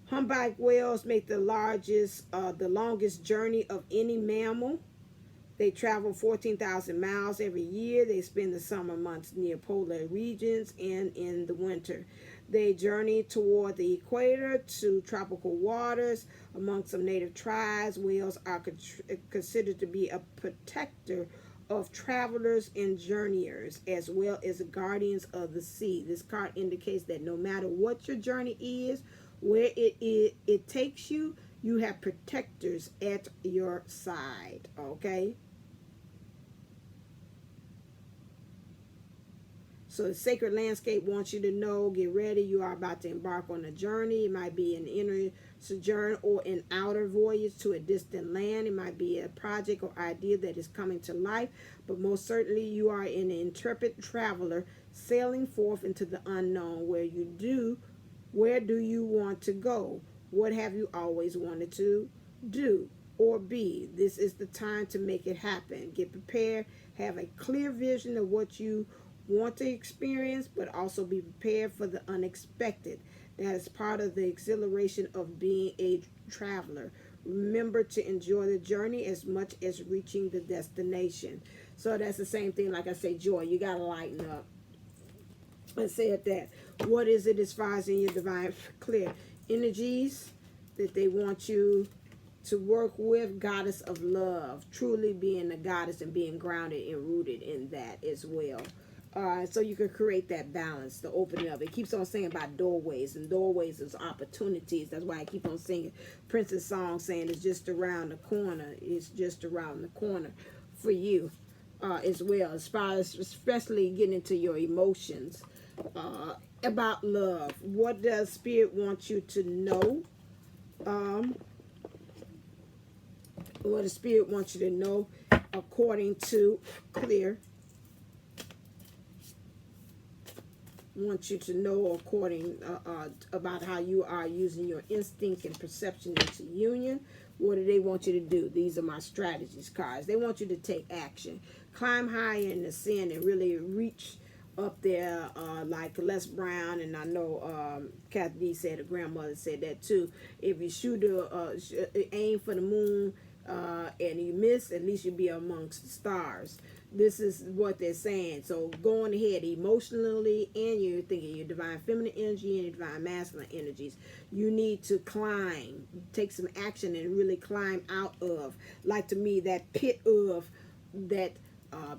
Humpback whales make the longest journey of any mammal. They travel 14,000 miles every year. They spend the summer months near polar regions and in the winter. They journey toward the equator to tropical waters. Among some native tribes, whales are considered to be a protector of travelers and journeyers, as well as guardians of the sea. This card indicates that no matter what your journey is, where it takes you, you have protectors at your side. Okay. So the sacred landscape wants you to know, get ready. You are about to embark on a journey. It might be an inner sojourn or an outer voyage to a distant land. It might be a project or idea that is coming to life. But most certainly you are an intrepid traveler sailing forth into the unknown. Where do you want to go? What have you always wanted to do or be? This is the time to make it happen. Get prepared. Have a clear vision of what you want to experience, but also be prepared for the unexpected. That is part of the exhilaration of being a traveler. Remember to enjoy the journey as much as reaching the destination. So that's the same thing, like I say, joy. You got to lighten up. Let's say it that. What is it as far as in your divine clear energies that they want you to work with? Goddess of love, truly being a goddess and being grounded and rooted in that as well. So you can create that balance, the opening up. It keeps on saying about doorways, and doorways is opportunities. That's why I keep on singing Prince's song saying it's just around the corner. It's just around the corner for you as well, as far as especially getting into your emotions about love. What does Spirit want you to know? What does Spirit want you to know according to clear? Want you to know according about how you are using your instinct and perception into union. What do they want you to do? These are my strategies cards. They want you to take action. Climb higher in the sin and really reach up there, like Les Brown, and I know Kathy D said, her grandmother said that too. If you aim for the moon and you miss, at least you'll be amongst the stars. This is what they're saying. So going ahead emotionally, and you're thinking your divine feminine energy and your divine masculine energies. You need to climb, take some action and really climb out of, like to me, that pit of that.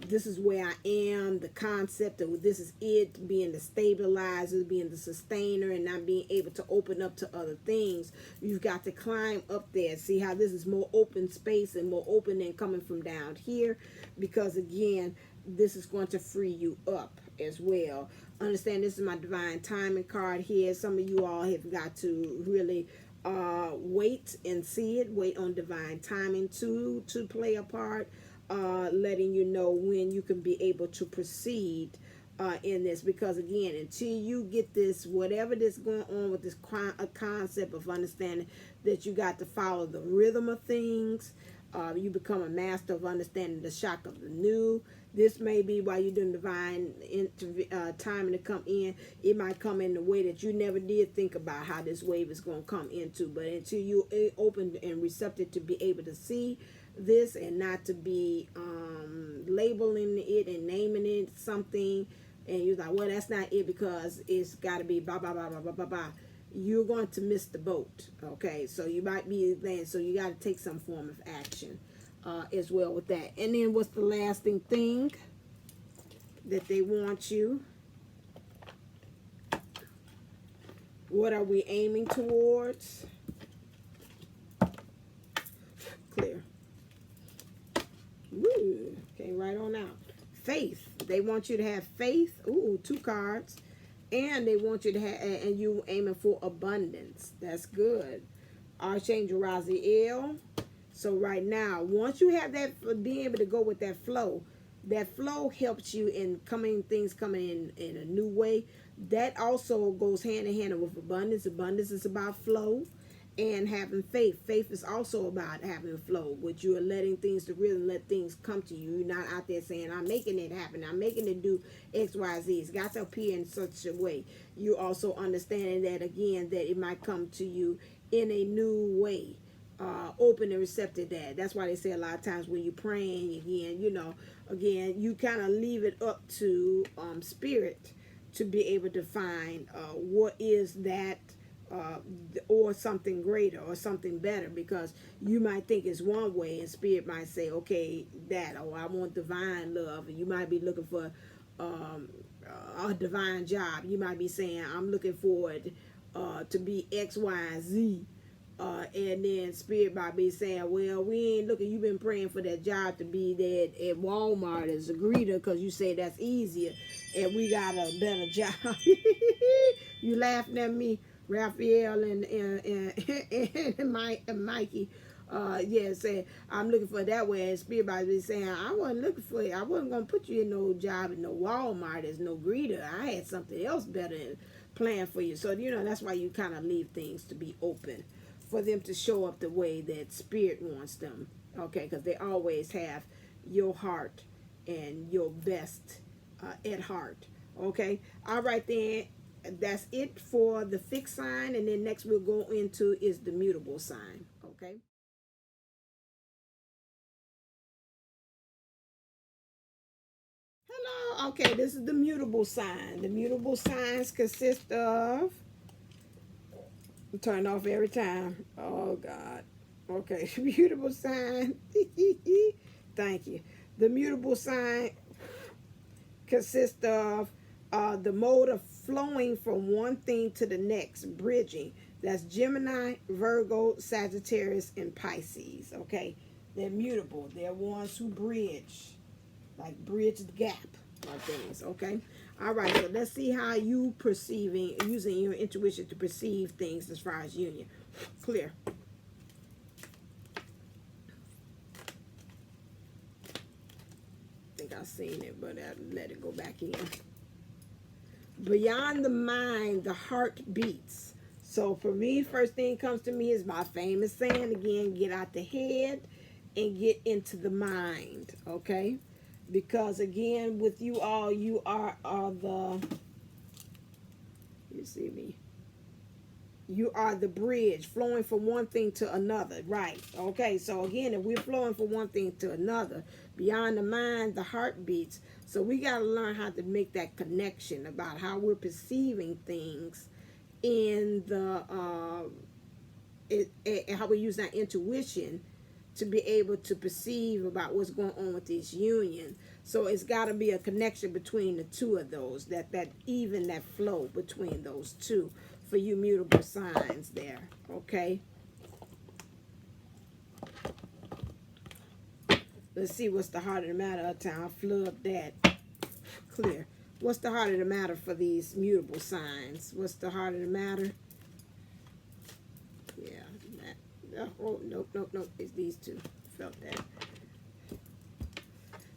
This is where I am, the concept of this is it, being the stabilizer, being the sustainer, and not being able to open up to other things. You've got to climb up there. See how this is more open space and more open than coming from down here, because again, this is going to free you up as well. Understand, this is my divine timing card here. Some of you all have got to really wait and see it. Wait on divine timing to play a part. Letting you know when you can be able to proceed in this, because again, until you get this, whatever that's going on with this concept of understanding that you got to follow the rhythm of things, you become a master of understanding the shock of the new. This may be while you're doing divine timing to come in. It might come in the way that you never did think about how this wave is going to come into, but until you open and receptive to be able to see this and not to be labeling it and naming it something, and you're like, well, that's not it because it's got to be blah blah blah blah blah blah blah, you're going to miss the boat. Okay, so you might be then, so you got to take some form of action as well with that. And then what's the lasting thing that they want you? What are we aiming towards? Clear. Woo, okay, right on out. Faith. They want you to have faith. Ooh, 2 cards. And they want you to have, and you aiming for abundance. That's good. Archangel Raziel. So right now, once you have that, being able to go with that flow helps you in things coming in a new way. That also goes hand in hand with abundance. Abundance is about flow. And having faith. Faith is also about having flow, which you are letting things to really let things come to you. You're not out there saying, I'm making it happen, I'm making it do X, Y, Z. It's got to appear in such a way. You also understanding that, again, that it might come to you in a new way. Open and receptive to that. That's why they say a lot of times when you're praying, again, you kind of leave it up to spirit to be able to find what is that, or something greater or something better, because you might think it's one way and spirit might say, okay, that, or I want divine love, and you might be looking for a divine job. You might be saying, I'm looking forward to be X, Y, and Z, and then spirit might be saying, well, we ain't looking, you've been praying for that job to be there at Walmart as a greeter because you say that's easier, and we got a better job. You laughing at me, Raphael and Mikey, saying I'm looking for that way, and spirit might be saying, I wasn't looking for you. I wasn't gonna put you in no job in no Walmart as no greeter. I had something else better planned for you. So that's why you kind of leave things to be open for them to show up the way that spirit wants them. Okay, because they always have your heart and your best at heart. Okay, all right then. That's it for the fixed sign, and then next we'll go into is the mutable sign. Okay. Hello. Okay, this is the mutable sign. The mutable signs consist of, turn off every time. Oh God. Okay, mutable sign. Thank you. The mutable sign consists of the mode of flowing from one thing to the next, bridging. That's Gemini, Virgo, Sagittarius, and Pisces. Okay, they're mutable. They're ones who bridge, like bridge the gap of things. Okay, all right. So let's see how you using your intuition to perceive things as far as union. Clear. I think I've seen it, but I let it go back in. Beyond the mind, the heart beats. So for me, first thing comes to me is my famous saying again, get out the head and get into the mind, okay? Because again, with you all, you are the, you see me, you are the bridge flowing from one thing to another, right? Okay, so again, if we're flowing from one thing to another, beyond the mind, the heart beats. So we got to learn how to make that connection about how we're perceiving things in the, how we use that intuition to be able to perceive about what's going on with this union. So it's got to be a connection between the two of those, that even that flow between those two for you mutable signs there, okay? Let's see what's the heart of the matter. I'll flood that clear. What's the heart of the matter for these mutable signs? What's the heart of the matter? Yeah, that. Oh, nope. It's these two. Felt that.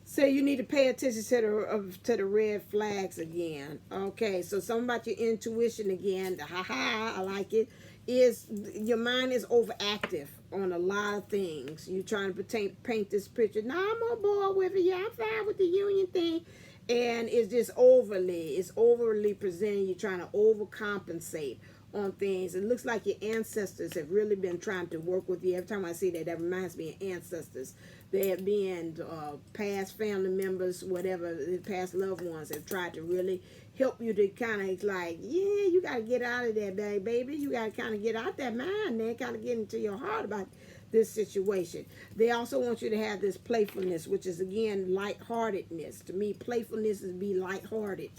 So you need to pay attention to the red flags again. Okay, so something about your intuition again. I like it. Is your mind is overactive on a lot of things. You're trying to paint this picture. No, I'm on board with it. Yeah, I'm fine with the union thing. And it's overly presenting. You're trying to overcompensate on things. It looks like your ancestors have really been trying to work with you. Every time I see that, that reminds me of ancestors. They have been past family members, whatever, past loved ones have tried to really help you to kind of like, yeah, you got to get out of there, baby. You got to kind of get out that mind, then kind of get into your heart about this situation. They also want you to have this playfulness, which is, again, lightheartedness. To me, playfulness is be lighthearted.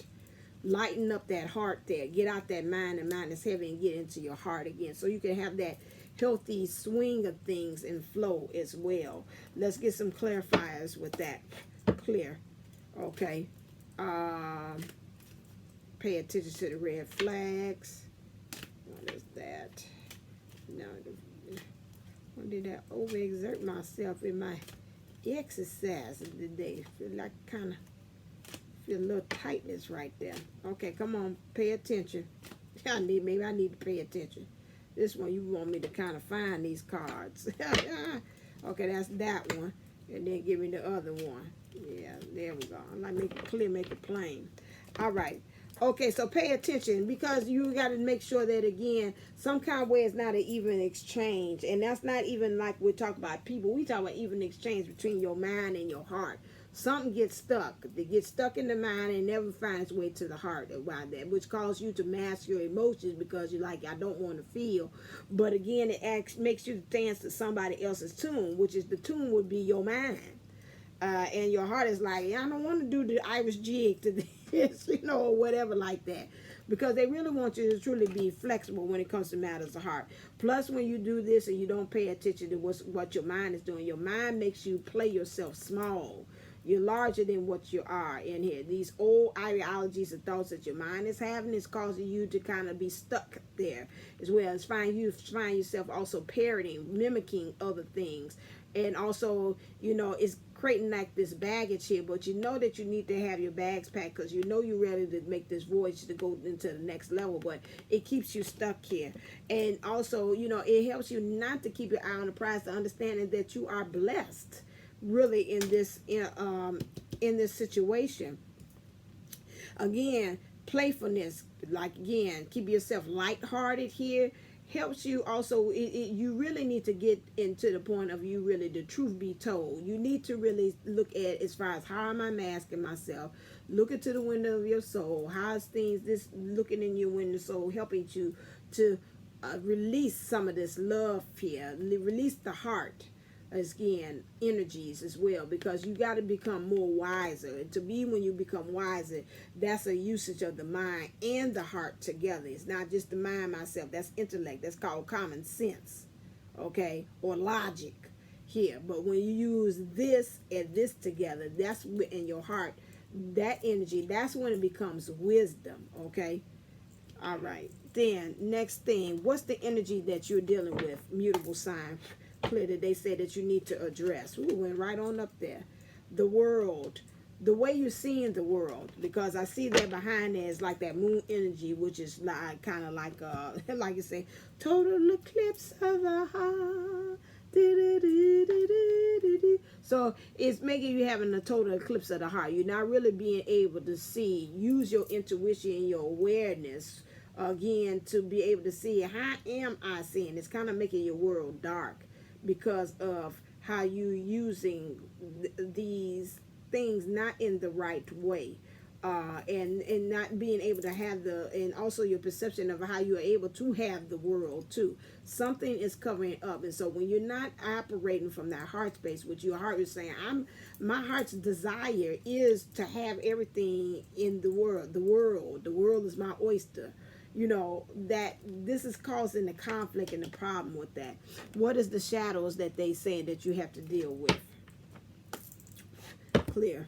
Lighten up that heart there. Get out that mind, and mind is heavy, and get into your heart again. So you can have that healthy swing of things and flow as well. Let's get some clarifiers with that. Clear. Okay. Pay attention to the red flags. What is that? No, when did I overexert myself in my exercise today? Feel like feel a little tightness right there. Okay, come on, pay attention. Maybe I need to pay attention. This one, you want me to kind of find these cards. Okay, that's that one. And then give me the other one. Yeah, there we go. I'm like, make it clear, make it plain. All right. Okay, so pay attention, because you got to make sure that, again, some kind of way it's not an even exchange. And that's not even like we talk about people. We talk about even exchange between your mind and your heart. Something gets stuck. They get stuck in the mind and never finds its way to the heart about that, which causes you to mask your emotions because you're like, I don't want to feel. But again, it makes you dance to somebody else's tune, which is the tune would be your mind. And your heart is like, I don't want to do the Irish jig to this, or whatever like that. Because they really want you to truly be flexible when it comes to matters of heart. Plus, when you do this and you don't pay attention to what your mind is doing, your mind makes you play yourself small. You're larger than what you are in here. These old ideologies and thoughts that your mind is having is causing you to kind of be stuck there, as well as find yourself also parroting, mimicking other things. And also, it's creating like this baggage here, but you know that you need to have your bags packed because you're ready to make this voyage to go into the next level, but it keeps you stuck here. And also, it helps you not to keep your eye on the prize, to understanding that you are blessed really in this situation. Again, playfulness, like, again, keep yourself lighthearted here. Helps you also, you really need to get into the point of you really, the truth be told. You need to really look at, as far as how am I masking myself, look into the window of your soul. How's this looking in your window soul helping you to release some of this love here, release the heart, again, energies as well, because you got to become more wiser. And to me, when you become wiser, that's a usage of the mind and the heart together. It's not just the mind myself. That's intellect. That's called common sense, okay, or logic here. But when you use this and this together, that's in your heart, that energy, that's when it becomes wisdom, okay? All right. Then, next thing, what's the energy that you're dealing with, mutable sign? Clear that they say that you need to address. Ooh, went right on up there. The world. the way you're seeing the world, because I see that behind there is like that moon energy, which is like kind of like like you say, total eclipse of the heart. So it's making you having a total eclipse of the heart. You're not really being able to see, use your intuition and your awareness again to be able to see, how am I seeing? It's kind of making your world dark because of how you using these things not in the right way, and not being able to have and also your perception of how you're able to have the world too. Something is covering up, and so when you're not operating from that heart space, which your heart is saying, my heart's desire is to have everything in the world. The world is my oyster. That this is causing the conflict and the problem with that. What is the shadows that they say that you have to deal with? Clear.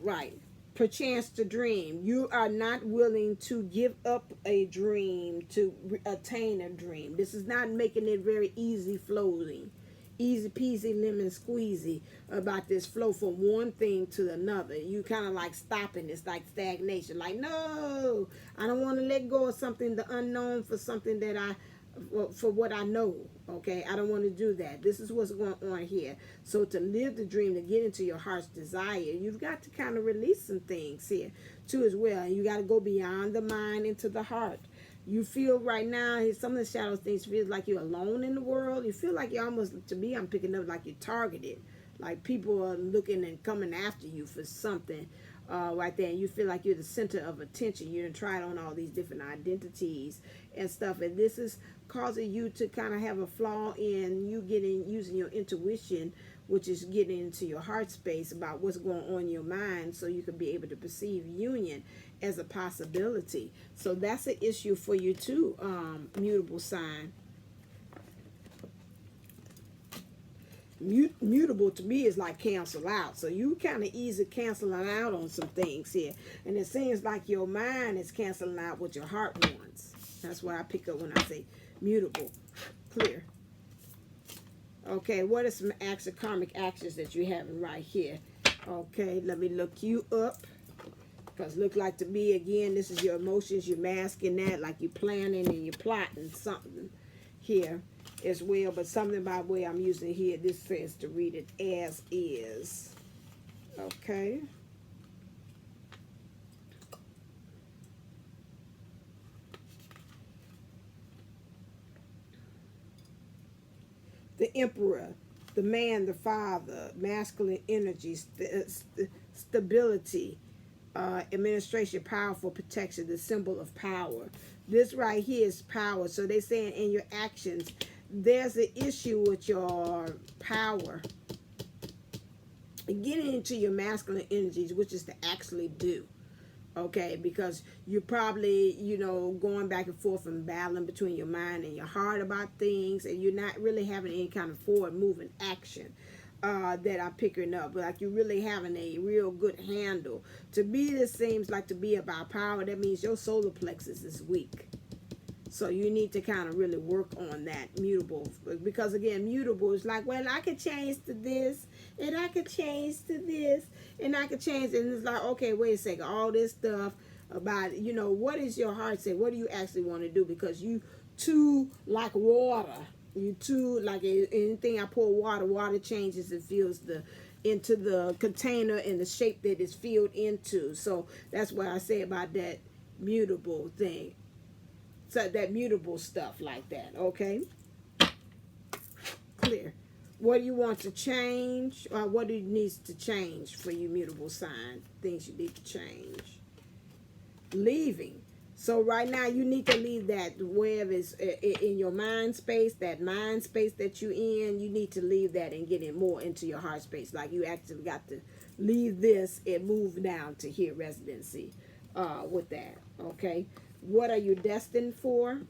Right. Perchance to dream. You are not willing to give up a dream to attain a dream. This is not making it very easy floating. Easy peasy lemon squeezy about this flow from one thing to another. You kind of like stopping. It's like stagnation. Like, no, I don't want to let go of something, the unknown, for something that for what I know. Okay, I don't want to do that. This is what's going on here. So to live the dream, to get into your heart's desire, you've got to kind of release some things here too as well. And you got to go beyond the mind into the heart. You feel right now, some of the shadow things feel like you're alone in the world. You feel like you're almost, to me, I'm picking up like you're targeted. Like people are looking and coming after you for something right there. And you feel like you're the center of attention. You done tried on all these different identities and stuff. And this is causing you to kind of have a flaw in you using your intuition, which is getting into your heart space about what's going on in your mind, so you can be able to perceive union as a possibility. So that's an issue for you too, mutable sign. Mutable to me is like cancel out. So you kind of easy canceling out on some things here. And it seems like your mind is canceling out what your heart wants. That's what I pick up when I say mutable. Clear. Okay, what are some karmic actions that you're having right here? Okay, let me look you up. Because look like to me, again, this is your emotions. You're masking that like you're planning and you're plotting something here as well. But something by the way I'm using here, this says to read it as is. Okay. The Emperor, the man, the father, masculine energy, stability, administration, powerful protection, the symbol of power. This right here is power. So they're saying in your actions, there's an issue with your power. Getting into your masculine energies, which is to actually do. Okay, because you're probably, going back and forth and battling between your mind and your heart about things, and you're not really having any kind of forward moving action that I'm picking up. Like you're really having a real good handle. To me, this seems like to be about power. That means your solar plexus is weak. So you need to kind of really work on that mutable. Because again, mutable is like, well, I could change to this, and I could change to this, and I could change. And it's like, okay, wait a second. All this stuff about, what is your heart say? What do you actually want to do? Because you too like water. You too like anything I pour water changes and fills into the container in the shape that it's filled into. So that's what I say about that mutable thing. So that mutable stuff like that, okay? Clear. What do you want to change? Or what needs to change for you, mutable sign? Things you need to change. Leaving. So right now you need to leave that web is in your mind space, that mind space that you're in. You need to leave that and get it more into your heart space. Like you actually got to leave this and move down to here, residency with that, okay? What are you destined for?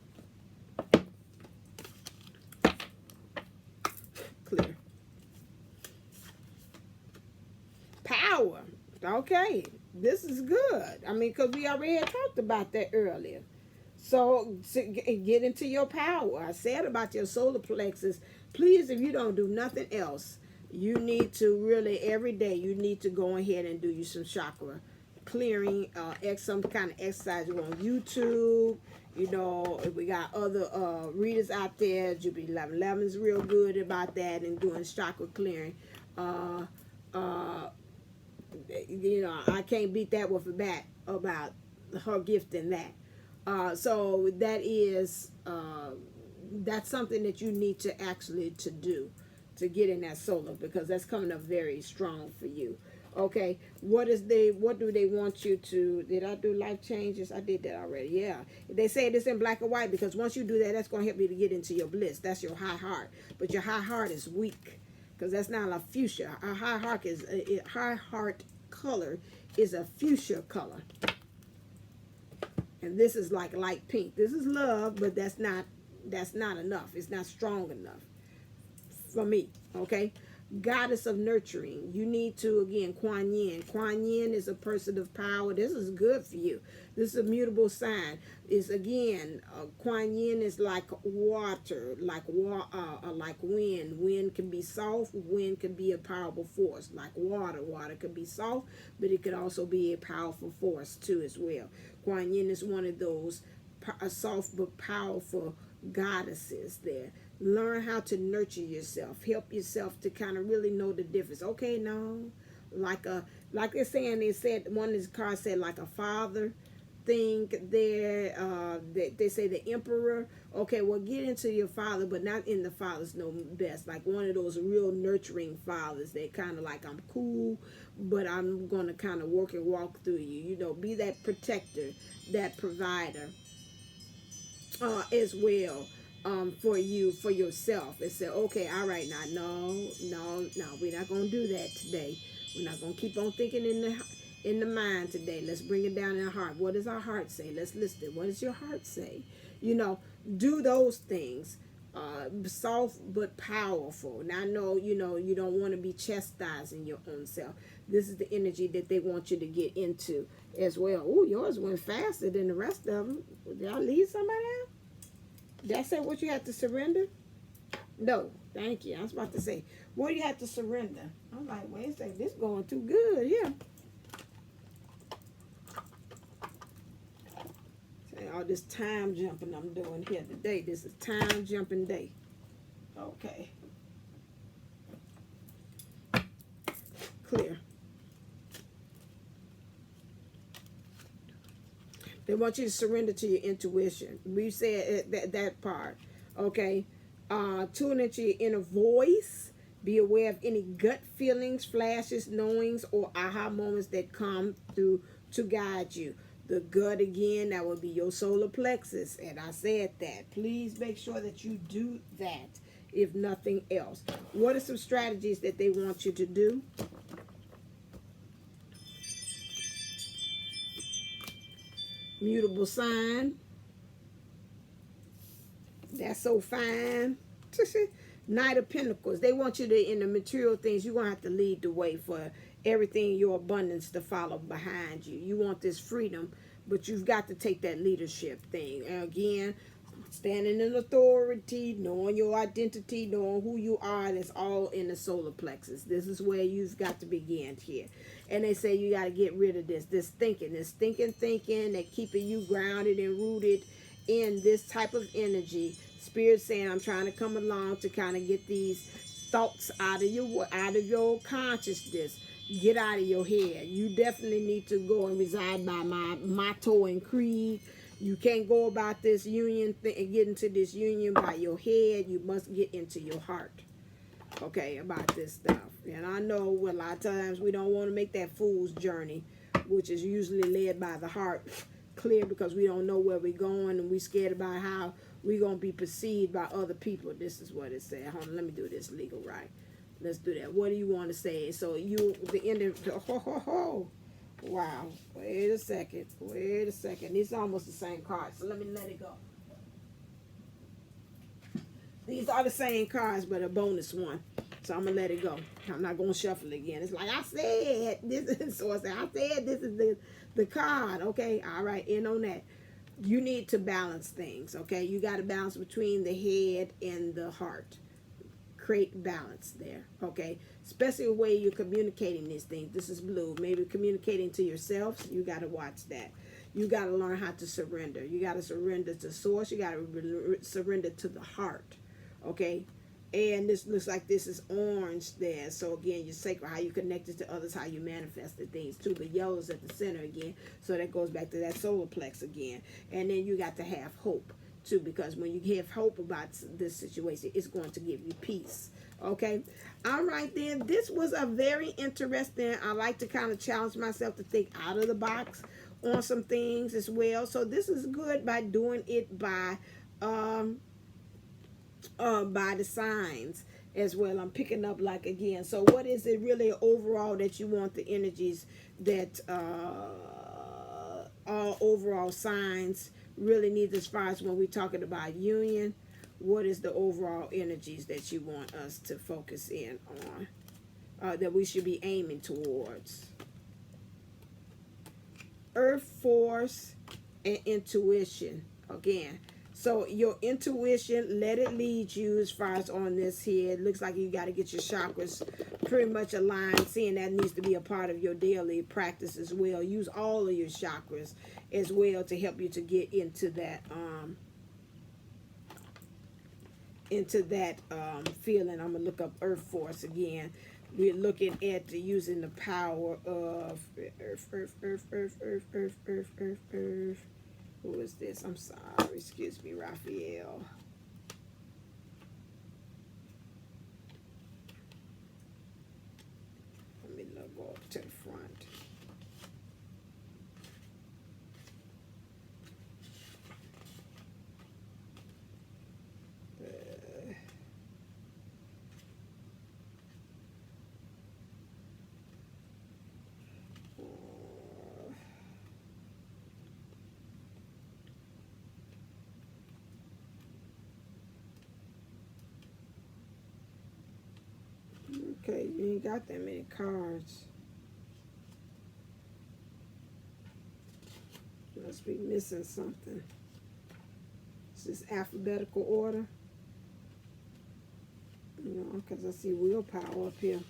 Clear. Power. Okay. This is good. I mean, because we already had talked about that earlier. So get into your power. I said about your solar plexus Please, if you don't do nothing else, you need to really, every day, you need to go ahead and do you some chakra clearing, some kind of exercise on YouTube. You know, if we got other readers out there, Jubilee 1111 is real good about that and doing chakra clearing. You know, I can't beat that with a bat about her gift in that. So that is, that's something that you need to actually to do to get in that solar, because that's coming up very strong for you. Okay, what do they want you to, did I do life changes? I did that already. Yeah, they say this in black and white, because once you do that, that's going to help you to get into your bliss. That's your high heart, but your high heart is weak, because that's not a fuchsia. Our high heart color is a fuchsia color, and this is like light pink. This is love, but that's not enough. It's not strong enough for me. Okay, goddess of nurturing. You need to, again, Kuan Yin. Kuan Yin is a person of power. This is good for you. This is a mutable sign. Is again, Kuan Yin is like water, like wind. Wind can be soft. Wind can be a powerful force. Like water. Water can be soft, but it could also be a powerful force too as well. Kuan Yin is one of those soft but powerful goddesses there. Learn how to nurture yourself. Help yourself to kind of really know the difference. Okay, no, like they're saying, they said, one of these cards said like a father thing there. They say the emperor. Okay, well, get into your father, but not in the father's no best. Like one of those real nurturing fathers. They kind of like, I'm cool, but I'm going to kind of work and walk through you. You know, be that protector, that provider as well. For you, for yourself, and say, okay, all right, now, no, we're not gonna do that today. We're not gonna keep on thinking in the mind today. Let's bring it down in our heart. What does our heart say? Let's listen. What does your heart say? You know, do those things. Soft but powerful. Now I know, you know, you don't want to be chastising your own self. This is the energy that they want you to get into as well. Oh, yours went faster than the rest of them. Did I leave somebody out? Did I say what you have to surrender? No, thank you. I was about to say, what do you have to surrender? I'm like, wait a second, this is going too good here. Say all this time jumping I'm doing here today. This is time jumping day. Okay. Clear. They want you to surrender to your intuition. We said that part. Okay. Tune into your inner voice. Be aware of any gut feelings, flashes, knowings, or aha moments that come through to guide you. The gut, again, that would be your solar plexus. And I said that. Please make sure that you do that, if nothing else. What are some strategies that they want you to do? Mutable sign. That's so fine. Knight of Pentacles. They want you to, in the material things, you're going to have to lead the way for everything, your abundance to follow behind you. You want this freedom, but you've got to take that leadership thing. And again, standing in authority, knowing your identity, knowing who you are, that's all in the solar plexus. This is where you've got to begin here. And they say you got to get rid of this thinking that keeping you grounded and rooted in this type of energy. Spirit saying, I'm trying to come along to kind of get these thoughts out of your consciousness. Get out of your head. You definitely need to go and reside by my motto and creed. You can't go about this union thing and get into this union by your head. You must get into your heart. Okay, about this stuff. And I know a lot of times we don't want to make that fool's journey, which is usually led by the heart, clear, because we don't know where we're going and we're scared about how we're going to be perceived by other people. This is what it said. Hold on, let me do this legal right. Let's do that. What do you want to say? So the end of the, wow. Wait a second. These are almost the same cards, so let it go. These are the same cards, but a bonus one. So I'm going to let it go. I'm not going to shuffle again. It's like I said, so I said this is the card. Okay, all right, in on that. You need to balance things, okay? You got to balance between the head and the heart. create balance there, okay? Especially the way you're communicating these things. This is blue. Maybe communicating to yourself. You got to watch that. You got to learn how to surrender. You got to surrender to source. You got to surrender to the heart, okay? And this looks like this is orange there. So again, your sacred, how you connected to others, how you manifested things too. The yellow's at the center again. So that goes back to that solar plex again. And then you got to have hope too, because when you have hope about this situation, it's going to give you peace. Okay. All right then. This was a very interesting, I like to kind of challenge myself to think out of the box on some things as well. So this is good by doing it by the signs as well. I'm picking up like again. So what is it really overall that you want the energies that all overall signs really need as far as when we're talking about union? What is the overall energies that you want us to focus in on, that we should be aiming towards? Earth force and intuition again. So your intuition, let it lead you as far as on this here. It looks like you got to get your chakras pretty much aligned, seeing that needs to be a part of your daily practice as well. Use all of your chakras as well to help you to get into that feeling. I'm going to look up Earth Force again. We're looking at using the power of Earth. Who is this? I'm sorry. Excuse me, Raphael. Let me go up to the front. Okay, you ain't got that many cards. Must be missing something. Is this alphabetical order? You know, because I see willpower up here.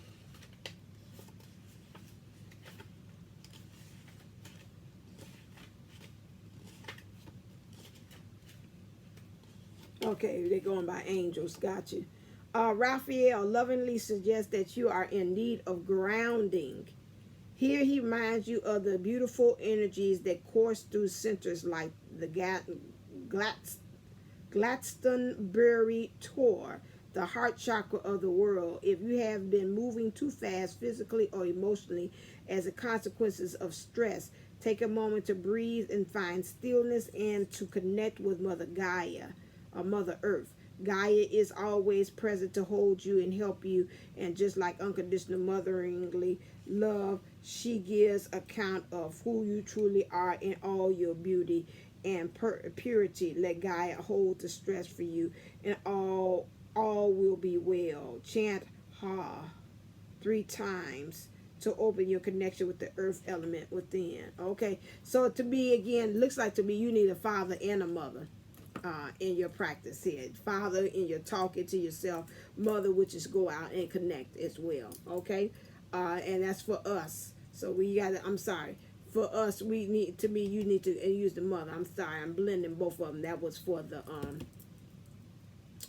Okay, they're going by angels. Gotcha. Raphael lovingly suggests that you are in need of grounding. Here he reminds you of the beautiful energies that course through centers like the Glastonbury Tor, the heart chakra of the world. If you have been moving too fast physically or emotionally as a consequences of stress, take a moment to breathe and find stillness and to connect with Mother Gaia or Mother Earth. Gaia is always present to hold you and help you, and just like unconditional motheringly love, she gives account of who you truly are in all your beauty and purity. Let Gaia hold the stress for you, and all will be well. Chant Ha 3 times to open your connection with the earth element within. Okay, so to me, again, looks like to me you need a father and a mother in your practice here. Father in your talking to yourself, mother, which is go out and connect as well. Okay, and that's for us. So we gotta, I'm sorry, for us, we need, to me, you need to use the mother. I'm sorry, I'm blending both of them. That was for the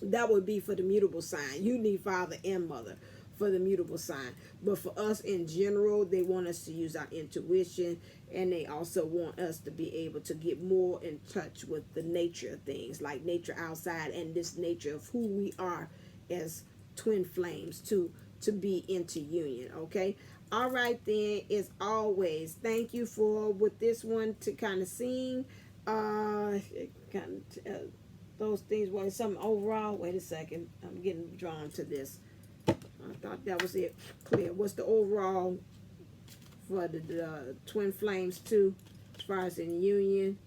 that would be for the mutable sign. You need father and mother for the mutable sign. But for us in general, they want us to use our intuition, and they also want us to be able to get more in touch with the nature of things, like nature outside and this nature of who we are as twin flames to be into union. Okay, all right then, as always, thank you for with this one to kind of seeing those things. Was something overall? Wait a second, I'm getting drawn to this. I thought that was it. Clear. What's the overall for the twin flames too, as far as in union?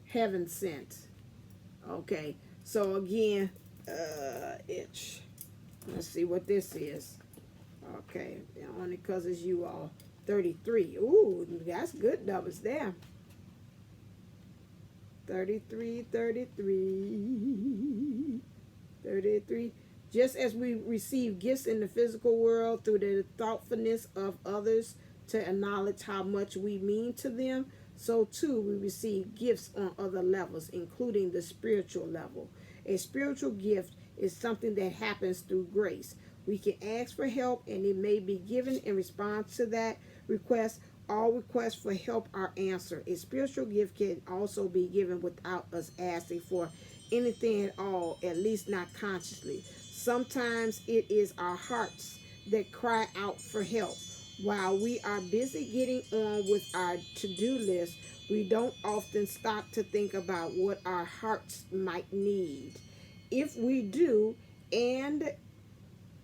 Heaven sent. Okay. So again, itch. Let's see what this is. Okay. Only because it's you all. 33. Ooh, that's good numbers there. 33. Just as we receive gifts in the physical world through the thoughtfulness of others to acknowledge how much we mean to them, so too we receive gifts on other levels, including the spiritual level. A spiritual gift is something that happens through grace. We can ask for help and it may be given in response to that request. All requests for help are answered. A spiritual gift can also be given without us asking for anything at all, at least not consciously. Sometimes it is our hearts that cry out for help. While we are busy getting on with our to-do list, we don't often stop to think about what our hearts might need. If we do, and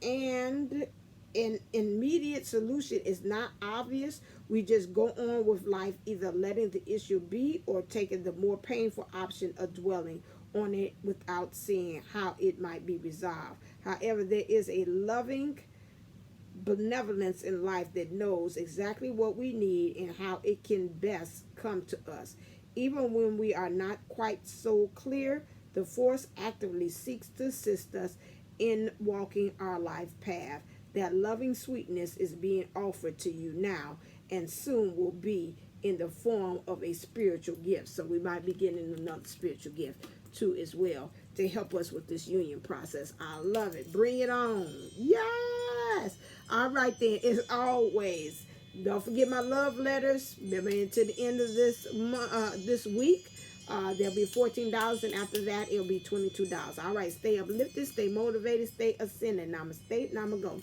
an immediate solution is not obvious, we just go on with life, either letting the issue be or taking the more painful option of dwelling on it without seeing how it might be resolved. However, there is a loving benevolence in life that knows exactly what we need and how it can best come to us. Even when we are not quite so clear, the force actively seeks to assist us in walking our life path. That loving sweetness is being offered to you now and soon will be in the form of a spiritual gift. So we might be getting another spiritual gift too as well to help us with this union process. I love it. Bring it on. Yes. All right then. As always, don't forget my love letters. Remember, to the end of this week, there'll be $14, and after that, it'll be $22. All right, stay uplifted, stay motivated, stay ascending. Namaste, namago.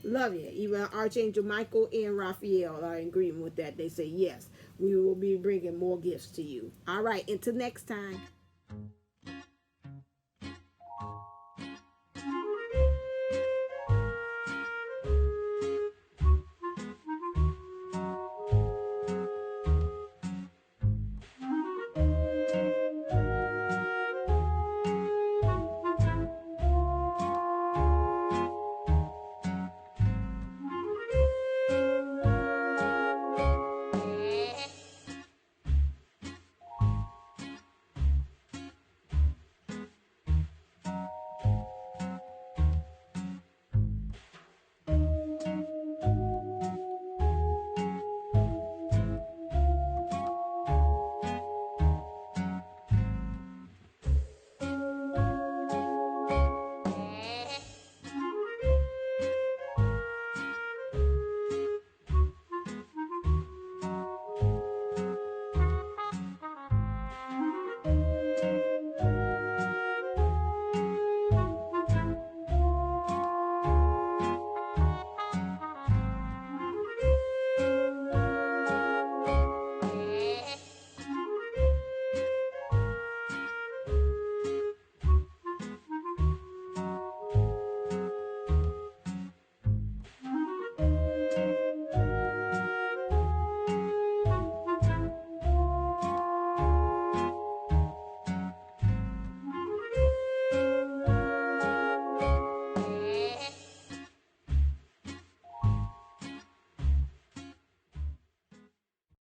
Love you. Even Archangel Michael and Raphael are in agreement with that. They say, yes, we will be bringing more gifts to you. All right, until next time.